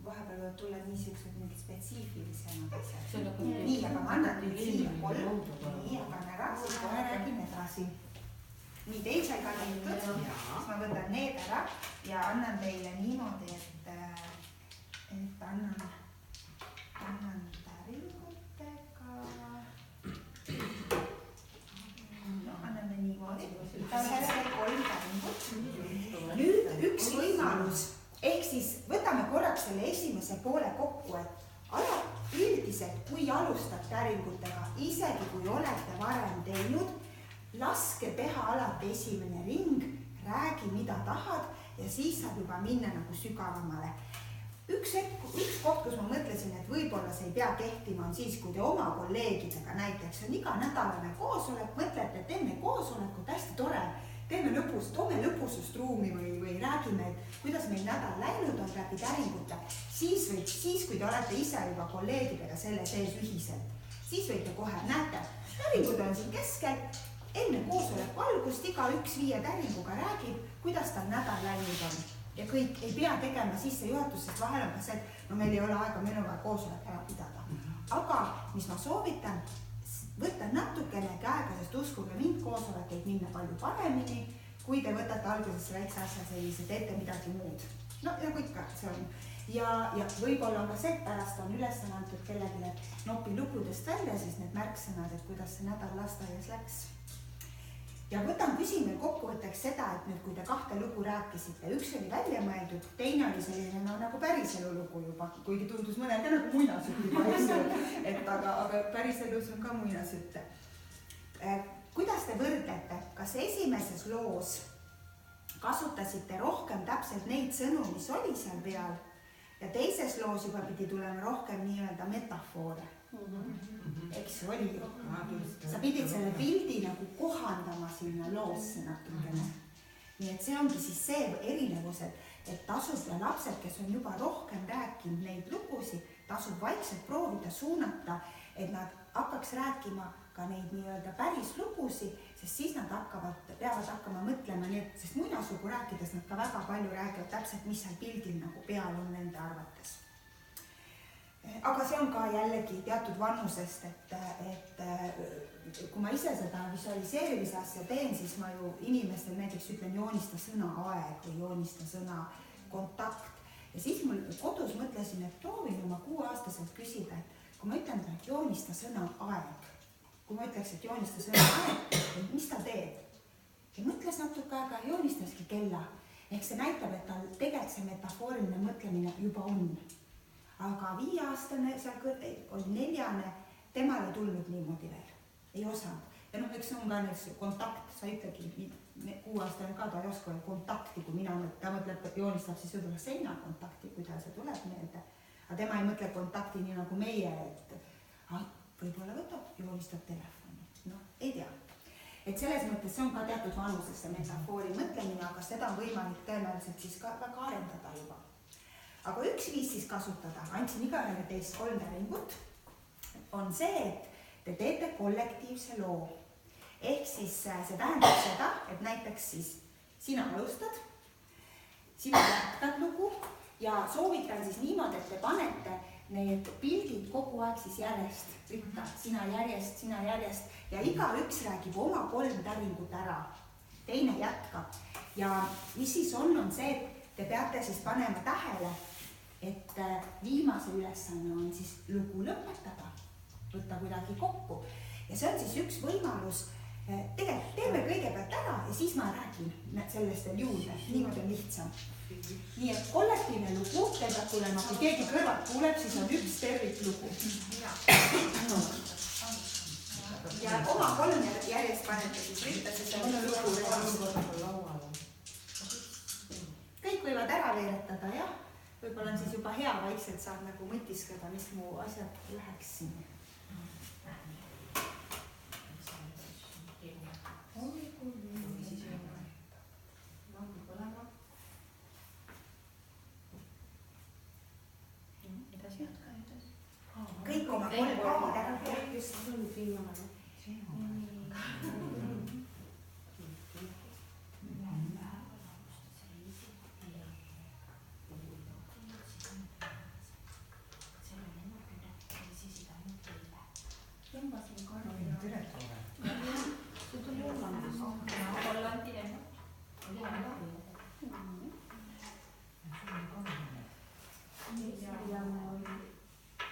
A: vahepeal võib tulla niisugused mingid spetsiifilisemad asjad. nii, aga ma annan nüüd siia 3. nii, aga ära, siis kohe räägin edasi. nii, teil sai ka tehtud, siis ma võtan need ära ja annan teile niimoodi, et annan päringutega. anname niimoodi. ta on järjest 3 päringut. nüüd üks võimalus, ehk siis võtame korraks selle esimese poole kokku, et üldiselt, kui alustate päringutega, isegi kui olete varem teinud, laske teha alati esimene ring, räägi, mida tahad ja siis saab juba minna nagu sügavamale. Üks koht, kus ma mõtlesin, et võib-olla see ei pea kehtima, on siis, kui te oma kolleegidega näiteks on iganädalane koosolek, mõtlete, et enne koosolekut hästi tore, toome lõbusust ruumi või räägime, et kuidas meil nädal läinud on läbi päringute, siis kui te olete ise juba kolleegidega selle sees ühiselt, siis võite kohe, näete, päringud on siin keskel, enne koosoleku algust igaüks 5 päringuga räägib, kuidas tal nädal läinud on. Ja kõik ei pea tegema sissejuhatust, sest vahel on ka see, et no meil ei ole aega, meil on vaja koosolek ära pidada. Aga mis ma soovitan, võtta natukene käega, sest uskuge mind, koosolek võib minna palju paremini, kui te võtate alguses väikse asja sellise, teete midagi muud. No nagu ikka see on. Ja võib-olla on ka see, et pärast on ülesanne antud kellelegi nopi lugudest välja, siis need märksõnad, et kuidas see nädal lasteaias läks. Ja küsin veel kokkuvõtteks seda, et nüüd, kui te 2 lugu rääkisite, üks oli välja mõeldud, teine oli selline nagu päriselu lugu juba, kuigi tundus mõnel ka nagu muinasjutt juba, aga päriselus on ka muinasjutte. Kuidas te võrdlete, kas esimeses loos kasutasite rohkem täpselt neid sõnu, mis oli seal peal ja teises loos juba pidi tulema rohkem nii-öelda metafoore? Eks oli ju. Sa pidid selle pildi nagu kohandama sinna loosse natukene. Nii et see ongi siis see erinevus, et tasub ja lapsed, kes on juba rohkem rääkinud neid lugusid, tasub vaikselt proovida suunata, et nad hakkaks rääkima ka neid nii-öelda päris lugusid, sest siis nad peavad hakkama mõtlema nii, sest muinaslugu rääkides nad ka väga palju räägivad täpselt, mis seal pildil nagu peal on nende arvates. Aga see on ka jällegi teatud vanusest, et kui ma ise seda visualiseerimise asja teen, siis ma ju inimestel näiteks ütlen joonista sõna aeg või joonista sõna kontakt. Ja siis mul kodus mõtlesin, et proovin oma 6-aastaselt küsida, et kui ma ütlen, et joonista sõna aeg, kui ma ütleks, et joonista sõna aeg, et mis ta teeb? Ja mõtles natuke aega, joonistaski kella. Ehk see näitab, et tal tegelikult see metafooriline mõtlemine juba on. Aga 5-aastane, seal oli 4, temal ei tulnud niimoodi veel, ei osanud. Ja ja noh, eks see on ka näiteks kontakt, sa ütlegi, 6-aastane ka, ta ei oska kontakti, kui mina mõtlen, ta mõtleb, joonistab siis võib-olla seinakontakti, kui tal see tuleb meelde. Aga tema ei mõtle kontakti nii nagu meie, et võib-olla võtab, joonistab telefoni, noh, ei tea. Et selles mõttes see on ka teatud vanuses see metafoori mõtlemine, aga seda on võimalik tõenäoliselt siis ka väga arendada juba. Aga üks viis siis kasutada, andsin igale teist 3 täringut, on see, et te teete kollektiivse loo. Ehk siis see tähendab seda, et näiteks siis sina alustad, sina jätkad lugu ja soovitan siis niimoodi, et te panete need pildid kogu aeg siis järjest ütta, sina järjest ja igaüks räägib oma 3 täringut ära, teine jätkab. Ja mis siis on see, et te peate siis panema tähele, et viimase ülesanne on siis lugu lõpetada, võtta kuidagi kokku. Ja see on siis üks võimalus, tegelikult teeme kõigepealt ära ja siis ma räägin sellest veel juurde, niimoodi on lihtsam. Nii et kollektiivne lugu, teil peab tulema, kui keegi kõrvalt kuuleb, siis on üks terviklugu. Ja oma 3 järjest panete siis ritta, sest see on lugu. Kõik võivad ära veeretada, jah. Võib-olla on siis juba hea vaikselt saab nagu mõtiskeda, mis mu asjad läheks siin. Kõik oma 3 päevad ära peab just.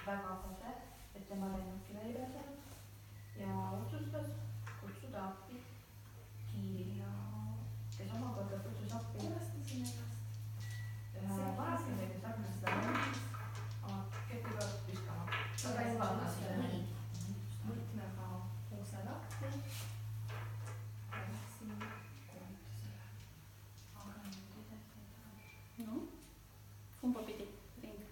B: Väga kase, et tema lennukki välja seal ja otsustas kutsuda appi Kiiri ja kes omakorda kutsus appi ühe varasime, kes hakkas seda oma ketiga püskama. Aga ei valdas võtmega ukse lahti ja läksin koolitusele. Aga nüüd edasi.
E: No, kumba pidi ring?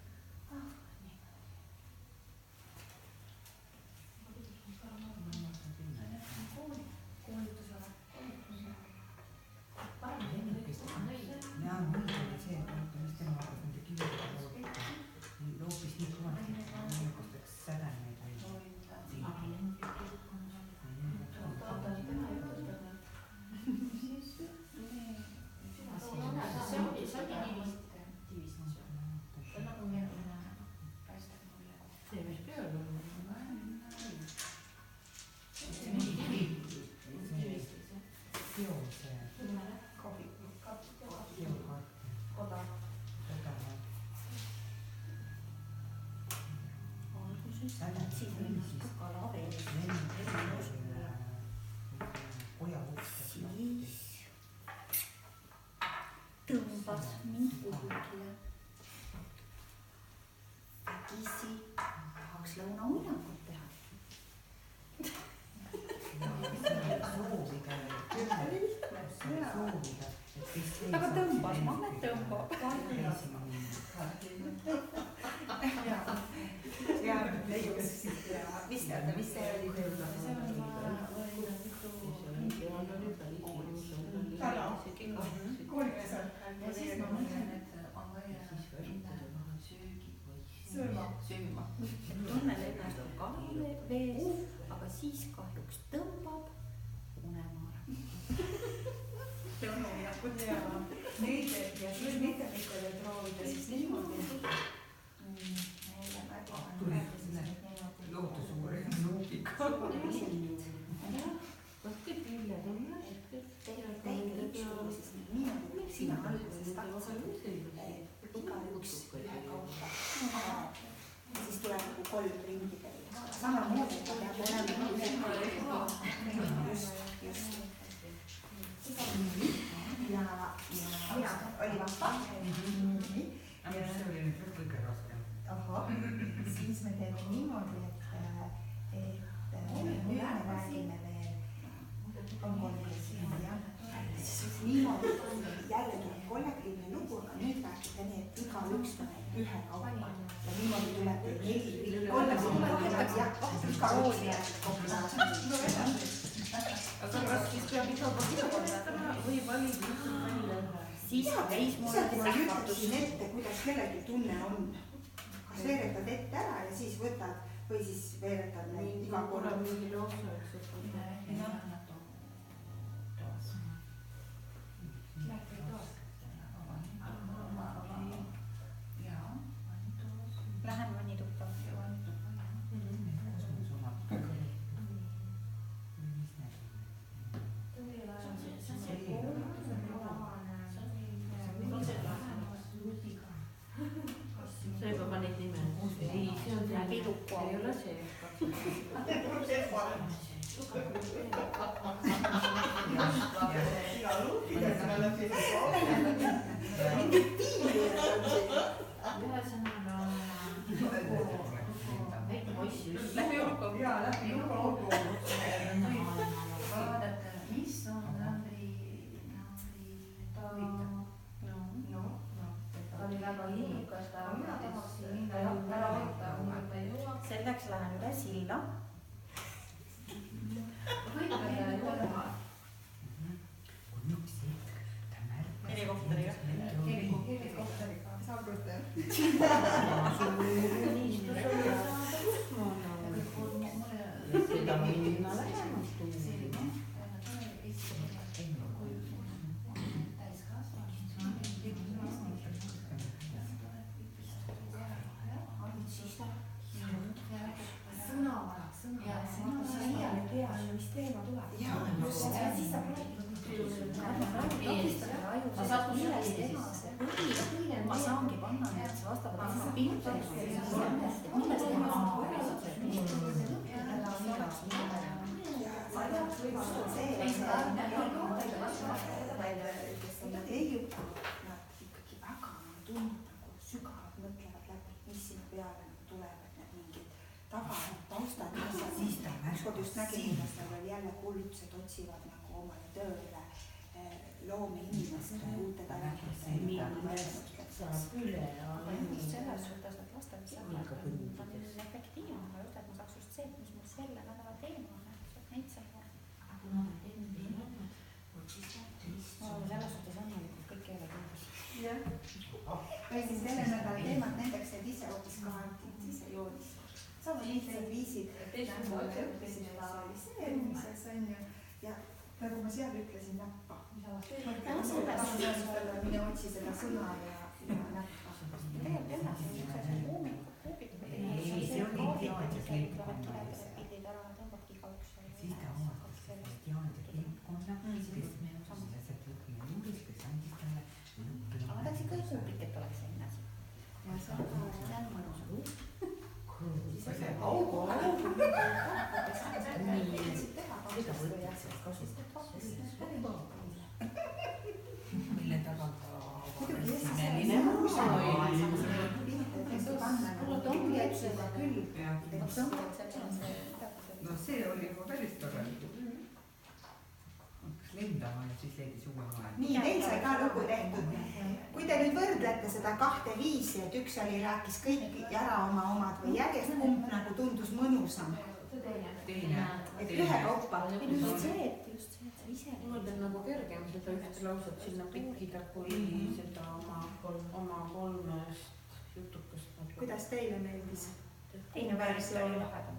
A: Tõmbas mind kuhugile. Vägisi tahaks lõunauinangut teha. Aga tõmbas, Magne tõmbab. Ja leius. Mis te olete, mis see oli?
C: Ja siis ma mõtlen, et on vaja minna sööma. Tunnen ennast on kahvile vees, aga siis kahjuks tõmbab unemaale.
A: Lõunauinangut ja neid ja siis mittemitele proovida siis niimoodi.
G: Lootusuuri nuubiga.
E: Võtke pille tõmma, et
A: teile üks lugu siis niimoodi, sina alguses tahtsid igaüks ühe kaupa. Siis tuleb nagu 3 ringi teile. Samamoodi, et peab olema just. Ja oli vahva.
G: See oli nüüd kõige raskem.
A: Ahah, siis me teeme niimoodi, et nüüd me räägime veel et igaüks paneb ühekaupa ja niimoodi tuleb 4, 3 jah, igaüks jääb kokku.
E: aga kas siis peab iga kord kirjutama või valida välja?
C: siis käis mul
A: isegi ma ütlesin ette, kuidas kellegi tunne on. kas veeretad ette ära ja siis võtad või siis veeretad neid iga kord.
E: mingi lausa, eks ju.
C: Lähen vannituppa.
E: sa juba panid nime? ei, see on see
C: Piduku.
E: ei ole see.
F: ühesõnaga väike poiss just
E: Lähme Juku.
F: vaadata, mis on Andri ta oli väga innukas, ta tahaks minna jalga ära võtta, aga ta ei jõua.
C: Selleks lähen üle silla.
F: võitleda ei ole vaja.
C: Helikopteriga.
F: Helikopteriga.
A: saab võtta.
E: seda minna lähemalt tuua.
C: ma saangi panna need vastavalt pildile, millest teha
A: leiutab, nad ikkagi väga nagu sügavalt mõtlevad läbi, mis sinna peale tulevad need mingid taustad, ükskord just nägin, kuidas nad veel jälle kuldsed otsivad nagu omale tööle loomeinimeste uute
C: just selles suhtes, et lastele on efektiivne, aga just, et ma saaks just see, mis mul selle nädala teema on, et neid sai selles suhtes õnnelikult kõik ei ole kindlasti.
A: või siis selle nädala teemad nendeks, et ise hoopis kaardid, ise joonistada. sama lihtsad viisid visualiseerimises on ju ja nagu ma seal ütlesin, näppa. mine otsi seda sõna ja näppa.
C: tegelikult jälle, see on üks asi kuubikud.
G: see on indiaanide
C: pildid ära tõmbabki igaüks.
G: siis ta omatas indiaanide kilpkonna, kes sealt lõpuni juuris, kes andis talle lõpuni.
C: aga ma tahaks ikka kuubiket oleks selline asi.
A: ja see on mõnus.
G: mille taga no see oli juba päris tore. hakkas lendama ja siis leidis uue maja.
A: nii, neil sai ka lugu tehtud. kui te nüüd võrdlete seda 2 viisi, et üks oli, rääkis kõik ära oma omad või järjest kumb nagu tundus mõnusam.
G: teine.
A: et ühekaupa.
C: just see, et sa ise.
E: mul on nagu kergem seda ühte lauset sinna pikkida, kui seda oma 3 jutukest.
A: kuidas teile meeldis?
C: teine versioon oli lahedam.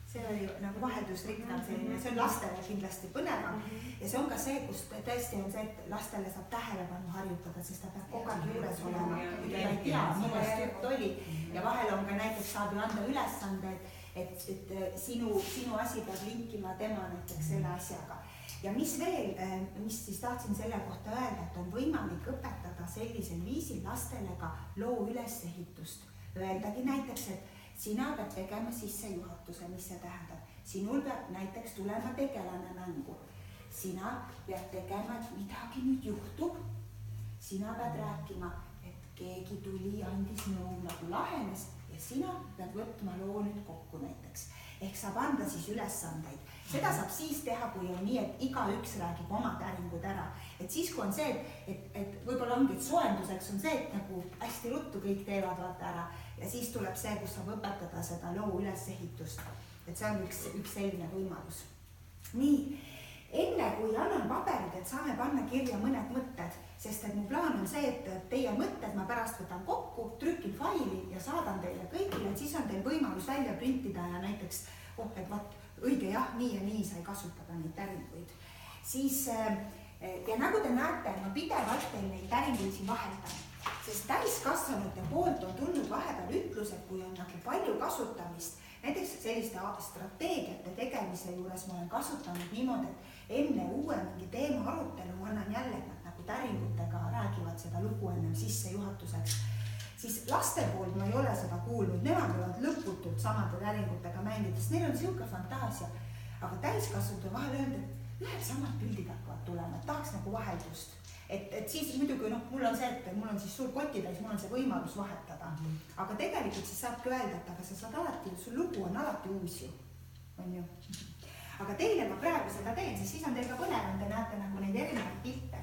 A: see oli nagu vaheldusrikkam selline, see on lastele kindlasti põnevam ja see on ka see, kus tõesti on see, et lastele saab tähelepanu harjutada, sest ta peab kogu aeg juures olema, kui ta ei tea, millest jutt oli. ja vahel on ka näiteks saab ju anda ülesanded, et sinu asi peab linkima tema näiteks selle asjaga. ja mis veel, mis siis tahtsin selle kohta öelda, et on võimalik õpetada sellisel viisil lastele ka loo ülesehitust. Öeldagi näiteks, et sina pead tegema sissejuhatuse, mis see tähendab. Sinul peab näiteks tulema tegelane mängu. Sina pead tegema, et midagi nüüd juhtub. Sina pead rääkima, et keegi tuli, andis nõu, nagu lahenes ja sina pead võtma loo nüüd kokku näiteks. Ehk saab anda siis ülesandeid seda saab siis teha, kui on nii, et igaüks räägib oma täringud ära. Et siis, kui on see, et võib-olla ongi, et soojenduseks on see, et nagu hästi ruttu kõik teevad vaata ära ja siis tuleb see, kus saab õpetada seda loo ülesehitust. Et see on üks selline võimalus. Nii, enne kui annan paberid, et saame panna kirja mõned mõtted, sest et mu plaan on see, et teie mõtted ma pärast võtan kokku, trükin faili ja saadan teile kõigile, et siis on teil võimalus välja printida ja näiteks, et vaat, õige jah, nii ja nii sai kasutada neid täringuid. Siis, ja nagu te näete, ma pidevalt teil neid täringuid siin vahetan, sest täiskasvanute poolt on tulnud vahepeal ütlused, kui on nagu palju kasutamist. Näiteks selliste strateegiate tegemise juures ma olen kasutanud niimoodi, et enne uue mingi teema arutelu ma annan jälle, et nad nagu täringutega räägivad seda lugu ennem sissejuhatuseks. Siis laste poolt ma ei ole seda kuulnud, nemad võivad lõputult samade täringutega mängida, sest neil on siuke fantaasia. Aga täiskasvanud vahel öelda, et ühel samad pildid hakkavad tulema, et tahaks nagu vaheldust. Et siis muidugi, mul on see, et mul on siis suur kotitäis, mul on see võimalus vahetada. Aga tegelikult siis saabki öelda, et aga sa saad alati, sul lugu on alati uus ju. On ju? Aga teile ma praegu seda teen, siis on teil ka põnev, te näete nagu neid erinevaid pilte.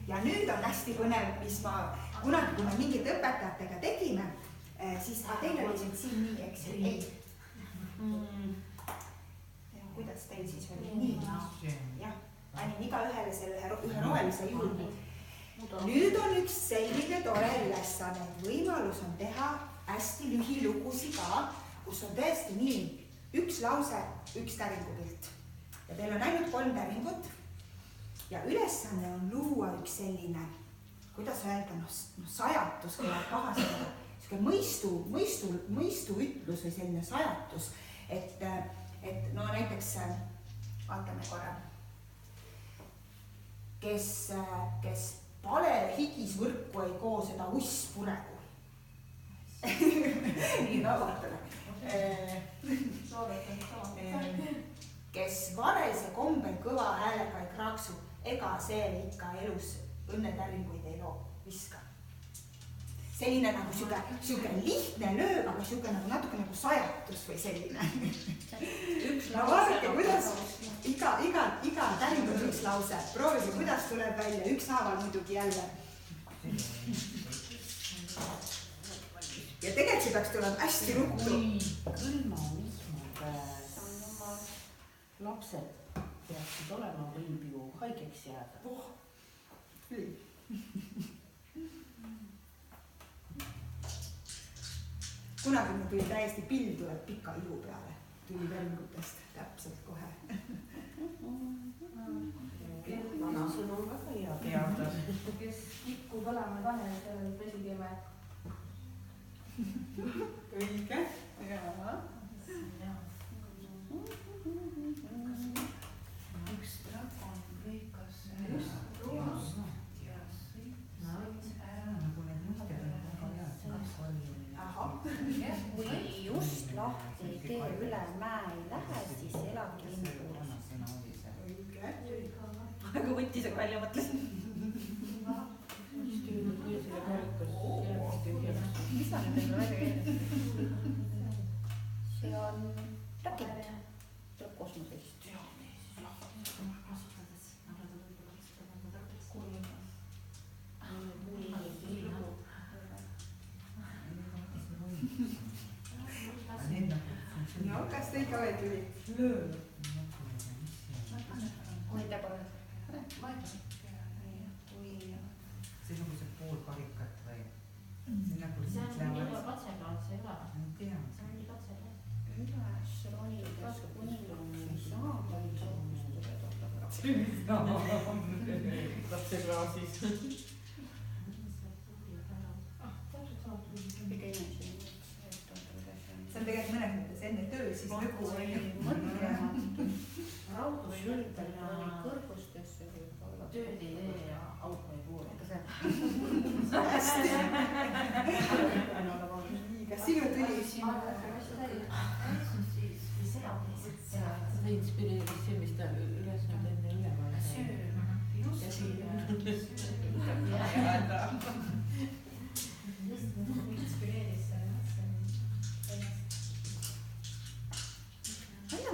A: Ja nüüd on hästi põnev, mis ma kunagi, kui me mingit õpetajatega tegime, siis teil oli siin nii, eks ei. Kuidas teil siis oli nii? Jah, panin iga ühele selle ühe rohelise juurde. Nüüd on üks selline tore ülesanne, et võimalus on teha hästi lühilugusi ka, kus on tõesti nii, üks lause, üks täringupilt. Ja teil on ainult 3 täringut. Ja ülesanne on luua üks selline, kuidas öelda, sajatus, kui läheb pahastada, mõistu ütlus või selline sajatus, et no näiteks vaatame korra, kes palele higis võrku ei koo, seda uss puregu. Nii, no vaatame. Kes varese kombel kõva häälega ei kraaksu, ega see ikka elus õnnetäringuid ei loo, viska. Selline nagu siuke lihtne lööb, aga siuke nagu natuke nagu sajatus või selline. No vaadake, kuidas iga täring on üks lause. Proovige, kuidas tuleb välja, ükshaaval muidugi jälle. Ja tegelikult see peaks tulema hästi ruttu.
E: Külma vihmaga lapsed peaksid olema, võib ju haigeks jääda.
A: Kunagi mul tuli täiesti pill tuleb pika ilu peale, tuli täringutest täpselt kohe.
E: Vana sõna on väga hea teada.
B: Kes tikku põlema ei pane, sellel pesikeeme.
A: Õige.
G: Üks dragon lõikas
B: Ruust
G: ja sõit ära, nagu need mõisted on väga head.
C: Kui just lahti ei tee üle mäe ei lähe, siis elabki linnupuuris.
A: Õige.
C: Aga võttis, aga välja mõtlesin. Mis on nüüd välja käinud? See on rakett. Tuleb kosmosest.
A: No, kas te ikka veel tuli?
C: Hoida pole.
G: Seesugused poolkarikat või? See on
F: juba katseplaat, see ei ole.
G: tean.
F: See on nii katseplaat.
C: Üles ronides kuninganni saada või
E: Lapse klaasis.
A: See on tegelikult mõnes mõttes enne töö, siis lõpu on ju.
F: Raudu sultamine kõrgustesse võib olla. Tööd ei tee ja auto ei puure.
A: Hästi. Kas sinu tuli?
E: Seda inspireeris see, mis ta üles nüüd enne üleval.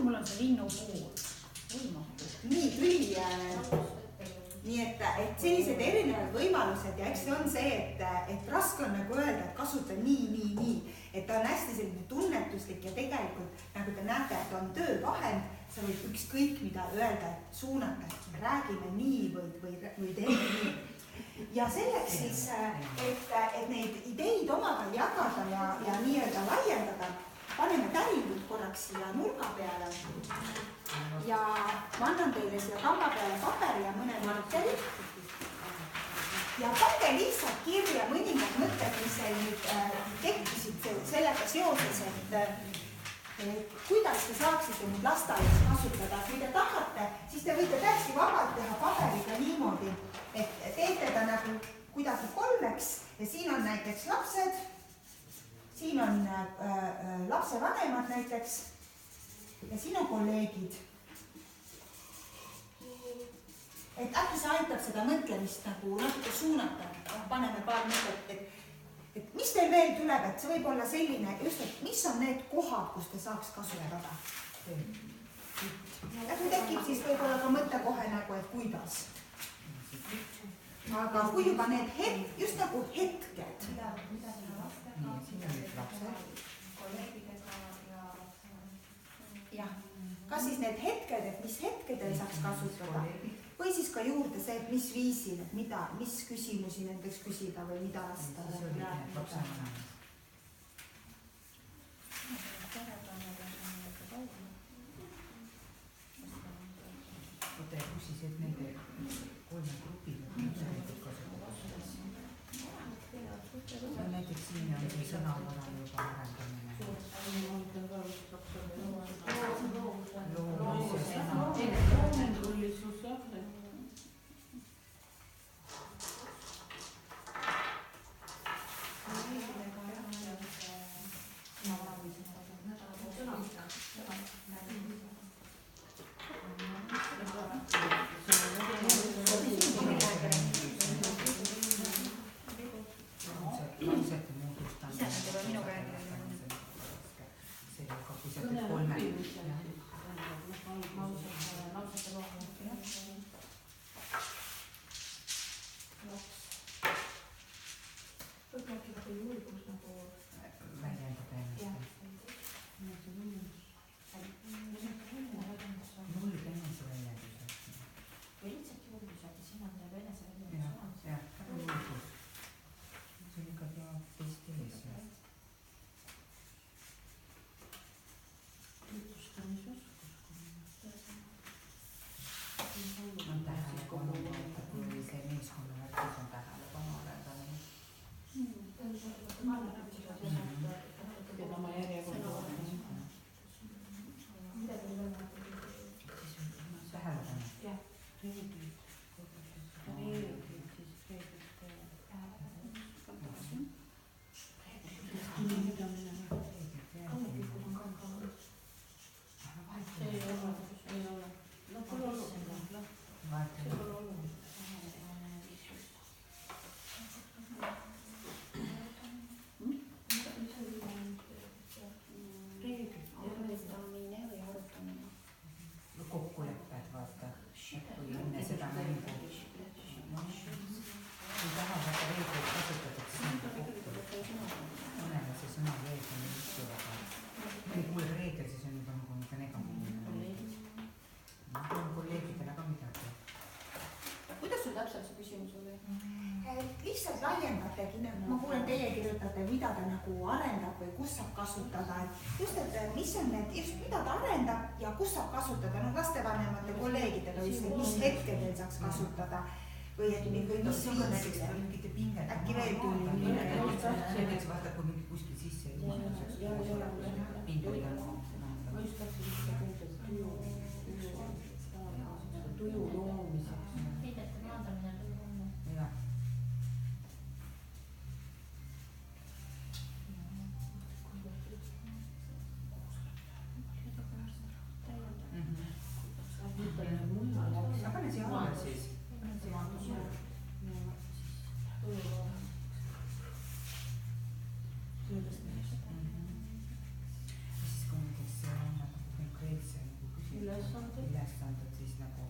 C: Mul on see linnupuu.
A: nii et sellised erinevad võimalused ja eks see on see, et raske on nagu öelda, et kasuta nii. Et ta on hästi selline tunnetuslik ja tegelikult nagu te näete, et on töövahend, sa võid ükskõik mida öelda, et suunata, et räägime nii või teeme nii. Ja selleks siis, et neid ideid omavahel jagada ja nii-öelda laiendada, paneme täringud korraks siia nurga peale ja ma annan teile siia kamba peale paberi ja mõned markerid ja pange lihtsalt kirja mõningad mõtted, mis teil nüüd tekkisid sellega seoses, et kuidas te saaksite nüüd lasteaias kasutada. Kui te tahate, siis te võite täiesti vabalt teha paberiga niimoodi, et teete ta nagu kuidagi kolmeks ja siin on näiteks lapsed, siin on lapsevanemad näiteks ja siin on kolleegid. Et äkki see aitab seda mõtlemist nagu natuke suunata, paneme paar mõtet, et mis teil veel tuleb, et see võib olla selline, just et mis on need kohad, kus te saaks kasutada. Ja kui tekib, siis võib olla ka mõte kohe nagu, et kuidas. Aga kui juba need just nagu hetked. Jah, kas siis need hetked, et mis hetkedel saaks kasutada või siis ka juurde see, et mis viisil, et mis küsimusi nendeks küsida või mida lasta.
G: Oota ja küsis, et nende kolme grupil näiteks siin on see sõnavara juba arendamine.
A: Lihtsalt laiendategi, ma kuulen teie kirjutate, mida ta nagu arendab või kus saab kasutada, et just, et mis on need, just mida ta arendab ja kus saab kasutada, no lastevanemate kolleegidega just, mis hetkedel saaks kasutada või mis viisil, äkki veel tuli.
G: Näiteks vaata, kui mingi kuskil sisse pinguid on.
E: Ma just tahtsin seda tuju loomiseks.
F: Heidete maandamine tuju loomine.
G: Jah. Pane siia alla siis. Siis kui näiteks konkreetse ülesanded, siis nagu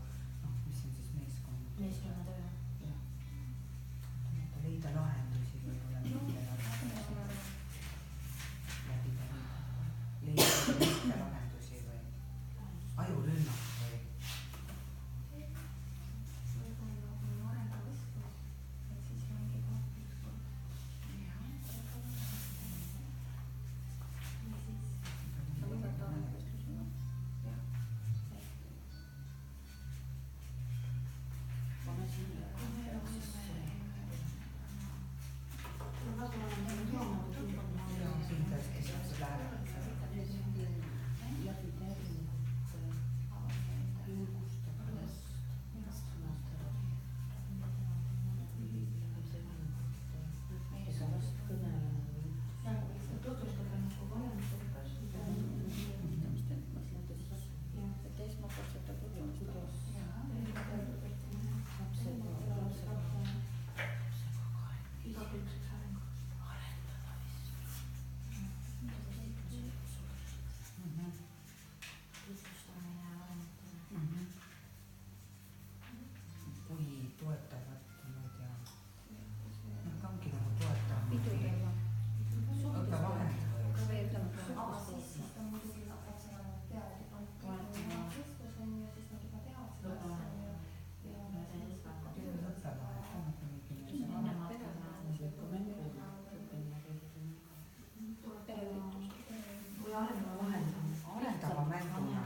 G: toetavad, ma ei tea. Nad ongi nagu toetavad.
C: pidukella.
G: õppevahend või?
B: aga siis ta muidugi lapsevanemad teavad juba, et keskus on ju, siis nad juba teavad seda asja on ju. ja
G: arendava mänguna.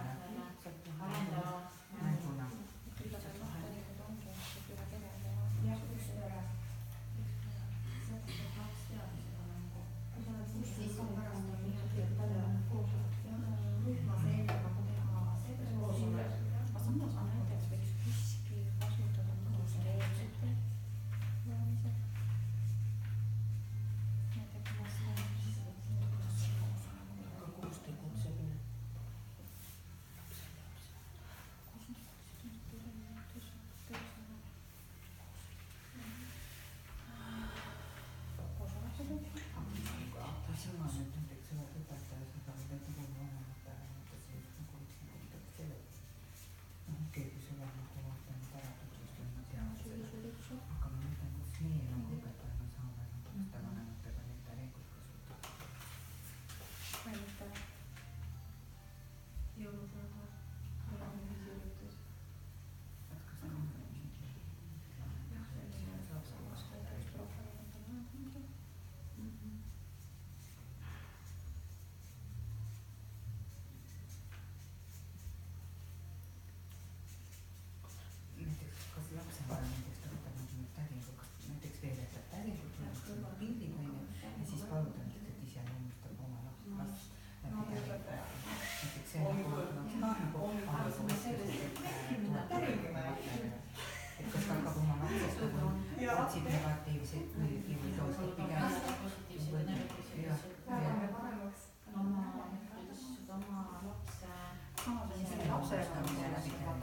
G: negatiivseid või toostab pigem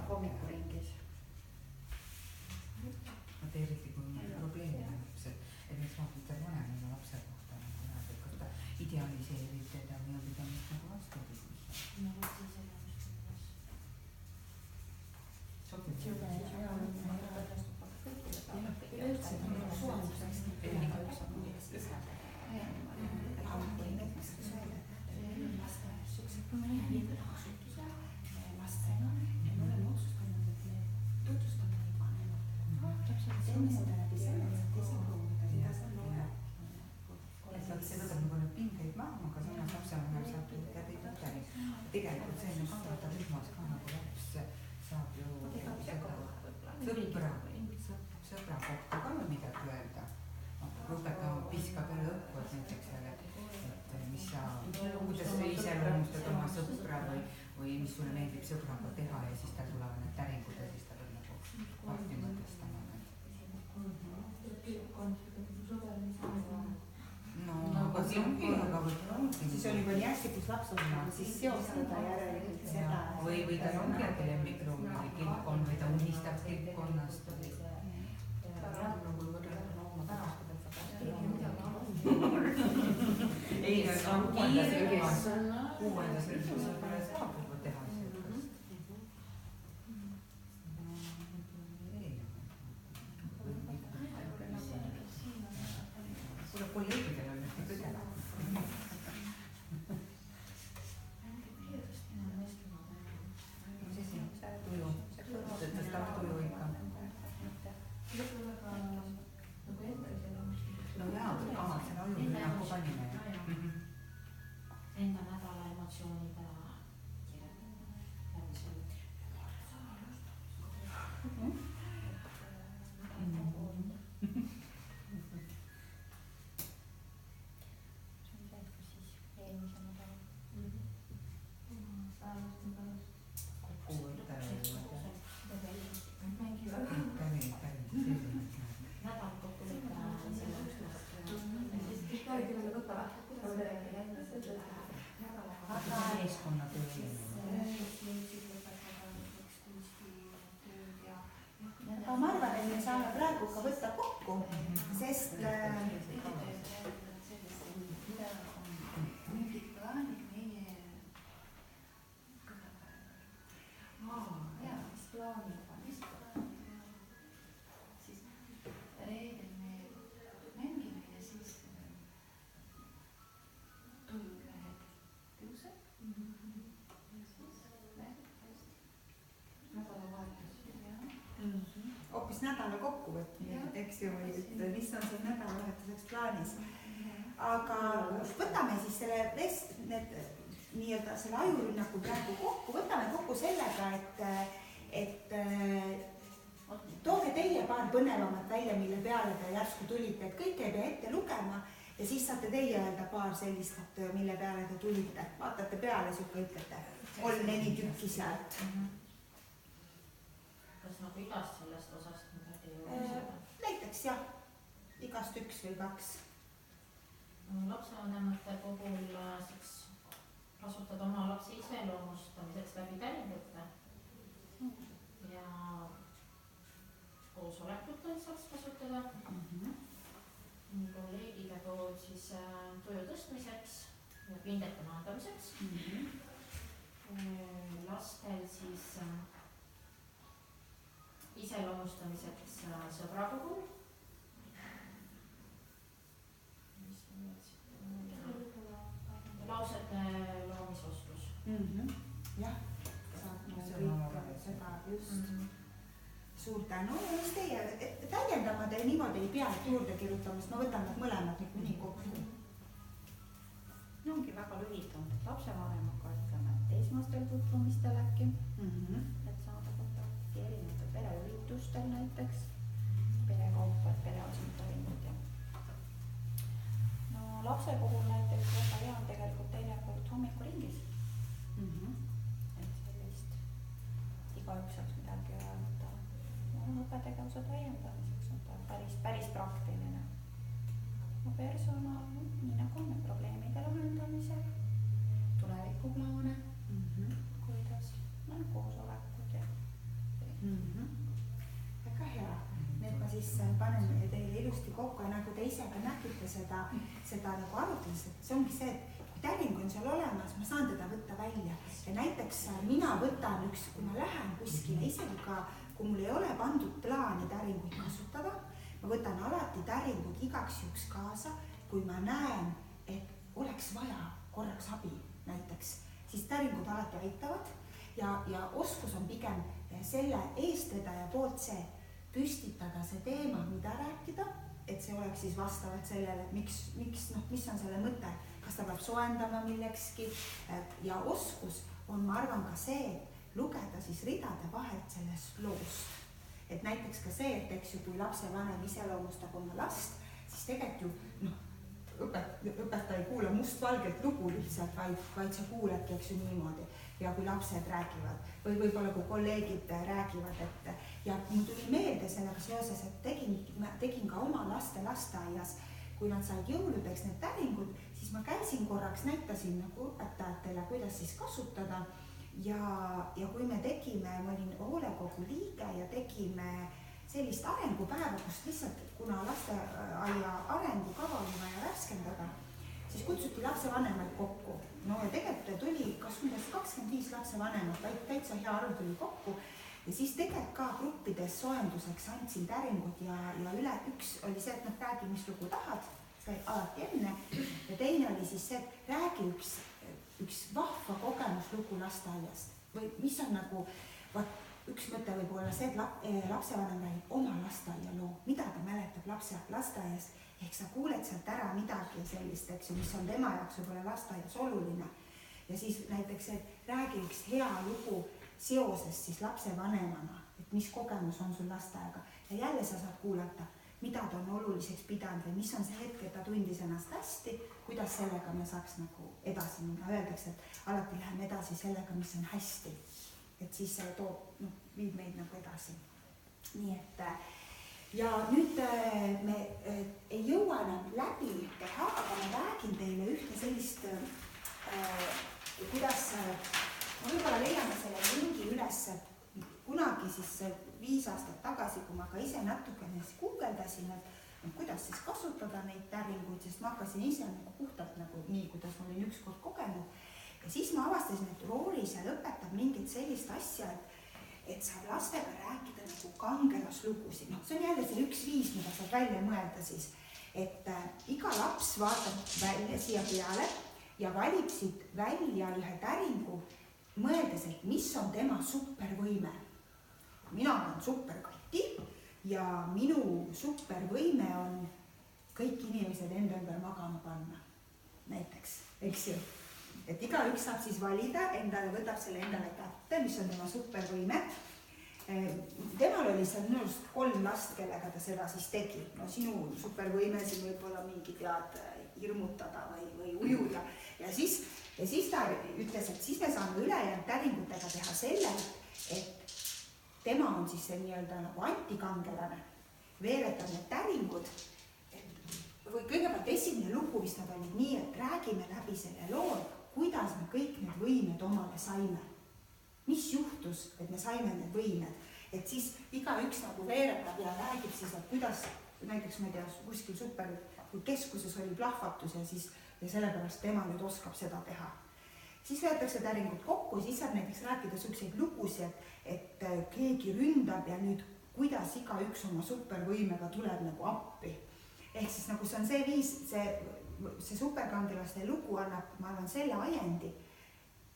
C: hommikuringis.
G: Vaata eriti kui on probleemi laps, et miks ma mõtlen vanem oma lapse kohta, et kas ta idealiseerib teda või on pidamist nagu vastupidi. sobib see võtab nagu need pingeid maha, aga samas lapsevanem saab läbi tuteri. Tegelikult see on ju kavata rühmas ka nagu laps saab ju sõbra kohta ka midagi öelda. Õpetaja piskab jälle õppu, et näiteks jälle, et mis sa, kuidas sa iseloomustad oma sõbra või mis sulle meeldib sõbraga teha ja siis tal tulevad need täringud ja siis ta peab nagu lahti mõtestama. No, aga see ongi, aga võib-olla ongi.
A: Siis on juba nii hästi, kus laps on, siis seostada järelikult seda.
G: Või tal ongi äkki lemmikloom või kilpkonn või ta unistab kilpkonnast. Ei, see on uuendas rühmas võib-olla saab juba teha sellest. Kuule, kolleegidel on nüüd kõige läheb. Mis asi? Tuju. Tõstab tuju ikka. No jaa, ahah, selle ajurünnaku panime.
F: Enda nädala emotsioonid ära
A: Aga ma arvan, et me saame praegu ka võtta kokku, sest mingid plaanid meie mis plaanid on, nädala kokkuvõtmine, eks ju, et mis on sul nädalavahetuseks plaanis. Aga võtame siis need nii-öelda selle ajurünnaku praegu kokku, võtame kokku sellega, et tooge teie paar põnevamat välja, mille peale te järsku tulite, et kõik ei pea ette lugema ja siis saate teie öelda paar sellist, et mille peale te tulite. Vaatate peale, siuke ütlete 3-4 tükki sealt.
F: Kas nagu igast sellest osast midagi jõuda?
A: Näiteks jah, igast 1 või 2.
F: Lapsevanemate puhul saaks kasutada oma lapse iseloomustamiseks läbi päringute ja koosolekutel saaks kasutada. Kolleegide poolt siis tuju tõstmiseks ja pindete maandamiseks. Lastel siis iseloomustamiseks sõbra puhul. Lausete loomisoskus.
A: Jah, saab kõik seda just. Suur tänu, mis teie täiendama te niimoodi ei pea juurde kirjutamast, ma võtan need mõlemad nüüd mõni kokku.
C: No ongi väga lühidalt, et lapsevanemaga ütleme, et esmastel tutvumistel äkki, et saada kontakti erinevate pereüritustel näiteks, perekaupa, et pereasutaringud ja no lapse puhul näiteks väga hea on tegelikult teinekord hommikuringis. Et sellist igaüks saaks midagi öelda õppetegevuse täiendamiseks on ta päris praktiline. No personal, nii nagu on need probleemide lahendamisel, tulevikuplaane, kuidas koosolekud ja
A: väga hea. Need ma siis panen teile ilusti kokku ja nagu te ise ka nägite seda nagu arutades, et see ongi see, et kui täring on seal olemas, ma saan teda võtta välja ja näiteks mina võtan kui ma lähen kuskile, isegi ka kui mul ei ole pandud plaani täringuid kasutada, ma võtan alati täringud igaks juhuks kaasa, kui ma näen, et oleks vaja korraks abi näiteks, siis täringud alati aitavad ja oskus on pigem selle eestvedaja poolt see püstitada see teema, mida rääkida, et see oleks siis vastavalt sellele, et mis on selle mõte, kas ta peab soendama millekski ja oskus on, ma arvan, ka see, lugeda siis ridade vahelt sellest loost. Et näiteks ka see, et eks ju, kui lapsevanem iseloomustab oma last, siis tegelikult ju õpetaja ei kuula mustvalgelt lugu lihtsalt, vaid sa kuuledki, eks ju, niimoodi. Ja kui lapsed räägivad või võib-olla kui kolleegid räägivad, ja mul tuli meelde sellega seoses, et tegin ka oma laste lasteaias, kui nad said jõuludeks need täringud, siis ma käisin korraks, näitasin nagu õpetajatele, kuidas siis kasutada. Ja kui me tegime, ma olin hoolekogu liige ja tegime sellist arengupäeva, kus lihtsalt, kuna lasteaia arengukava oli vaja värskendada, siis kutsuti lapsevanemaid kokku. No ja tegelikult tuli kas umbes 25 lapsevanemat, täitsa hea arv tuli kokku ja siis tegelikult ka gruppides soenduseks andsin täringud ja üks oli see, et räägi, mis lugu tahad, see alati enne ja teine oli siis see, et räägi üks vahva kogemuslugu lasteaiast või mis on nagu, üks mõte võib olla see, et lapsevanem räägib oma lasteaia loo, mida ta mäletab lasteaiast, ehk sa kuuled sealt ära midagi sellist, eks ju, mis on tema jaoks võib-olla lasteaias oluline ja siis näiteks, et räägi üks hea lugu seosest siis lapsevanemana, et mis kogemus on sul lasteaega ja jälle sa saad kuulata, mida ta on oluliseks pidanud või mis on see hetk, et ta tundis ennast hästi, kuidas sellega me saaks nagu edasi minna. Öeldakse, et alati läheme edasi sellega, mis on hästi. Et siis see viib meid nagu edasi. Nii et ja nüüd me ei jõua enam läbi teha, aga ma räägin teile ühte sellist, kuidas ma võib-olla leiame selle lingi üles kunagi siis 5 aastat tagasi, kui ma ka ise natukene guugeldasin, et kuidas siis kasutada neid täringuid, sest ma hakkasin ise nagu puhtalt nagu nii, kuidas ma olin ükskord kogenud. Ja siis ma avastasin, et Roori seal õpetab mingit sellist asja, et saab lastega rääkida nagu kangelaslugusid. See on jälle see üks viis, mida saab välja mõelda siis, et iga laps vaatab välja siia peale ja valib siit välja ühe täringu, mõeldes, et mis on tema supervõime. Mina olen superkati, ja minu supervõime on kõik inimesed enda ümber magama panna, näiteks, eks ju. Et igaüks saab siis valida, endale võtab selle endale kätte, mis on tema supervõime. Temal oli seal minu arust 3 last, kellega ta seda siis tegi. No sinu supervõime siin võib-olla mingi tead hirmutada või ujuda. Ja siis ta ütles, et siis me saame ülejäänud täringutega teha selle, et tema on siis see nii-öelda nagu antikangelane, veeretab need täringud. Või kõigepealt esimene lugu vist nad olid nii, et räägime läbi selle loo, kuidas me kõik need võimed omale saime. Mis juhtus, et me saime need võimed, et siis igaüks nagu veeretab ja räägib siis, et kuidas näiteks ma ei tea, kuskil superkeskuses oli plahvatus ja siis ja sellepärast tema nüüd oskab seda teha. Siis võetakse täringud kokku, siis saab näiteks rääkida selliseid lugusi, et keegi ründab ja nüüd kuidas igaüks oma supervõimega tuleb nagu appi. Ehk siis nagu see on see viis, see superkangelaste lugu annab, ma arvan, selle ajendi,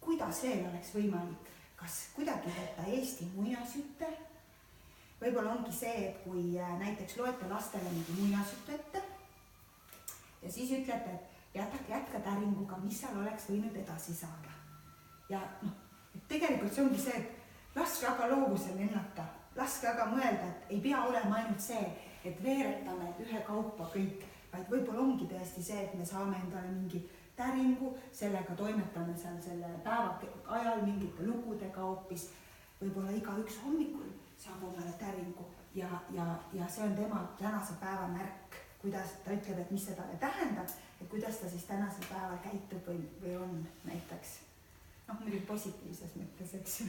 A: kuidas veel oleks võimalik. Kas kuidagi võtta Eesti muinasjutte? Võib-olla ongi see, et kui näiteks loete lastele mingi muinasjutte ette ja siis ütlete, et jätka täringuga, mis seal oleks võinud edasi saada. Ja et tegelikult see ongi see, et laske aga loovusel lennata, laske aga mõelda, et ei pea olema ainult see, et veeretame ühe kaupa kõik, vaid võib-olla ongi tõesti see, et me saame endale mingi täringu, sellega toimetame seal selle päeva ajal mingite lugudega hoopis. Võib-olla igaüks hommikul saab omale täringu ja see on tema tänase päeva märk, kuidas ta ütleb, et mis see talle tähendab ja kuidas ta siis tänasel päeval käitub või on näiteks. Muidugi positiivses mõttes, eks ju.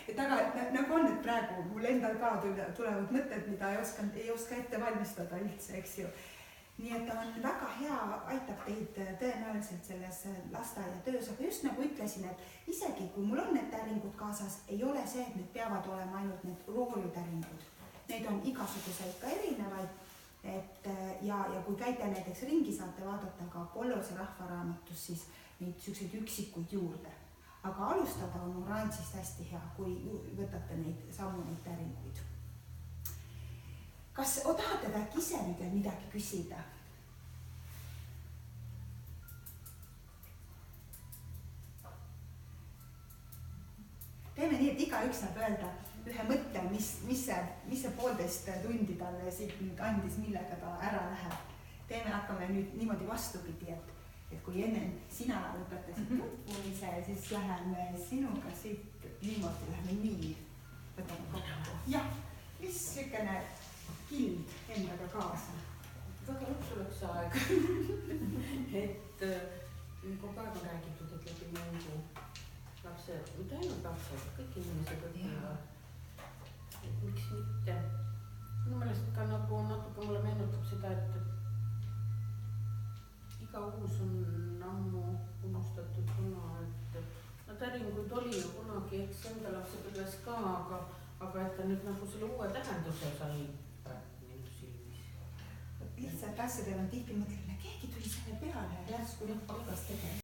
A: Et aga nagu on, et praegu mul endal ka tulevad mõtted, mida ei oska ette valmistada üldse, eks ju. Nii et ta on väga hea, aitab teid tõenäoliselt selles lasteaia töös, aga just nagu ütlesin, et isegi kui mul on need täringud kaasas, ei ole see, et need peavad olema ainult need roolitäringud. Neid on igasuguseid ka erinevaid, ja kui käite näiteks ringi, saate vaadata ka Pollose rahvaraamatus, siis neid selliseid üksikuid juurde. Aga alustada on oranžist hästi hea, kui võtate neid täringuid. Kas tahate äkki ise nüüd veel midagi küsida? Teeme nii, et igaüks saab öelda ühe mõtte, mis see 1,5 tundi talle siit nüüd andis, millega ta ära läheb. Hakkame nüüd niimoodi vastupidi, et kui enne sina lõpetasid tutvumise, siis läheme sinuga siit niimoodi, läheme nii. Võtame kokku. Jah, mis sükene kild endaga kaasa.
E: Väga lõpus oleks aeg. Et kogu aeg on räägitud, et läbi mängu lapse, mitte ainult lapsed, kõik inimesed õpivad. Miks mitte? Minu meelest ka nagu natuke mulle meenutab seda, et iga uus on ammu unustatud kuna, et täringuid oli ju kunagi, eks enda lapsepõlves ka, aga et ta nüüd nagu selle uue tähenduse sai minu silmis.
A: Lihtsalt asjadel on tihti mõtlemine, keegi tuli selle peale ja järsku nüüd hakkas tegema.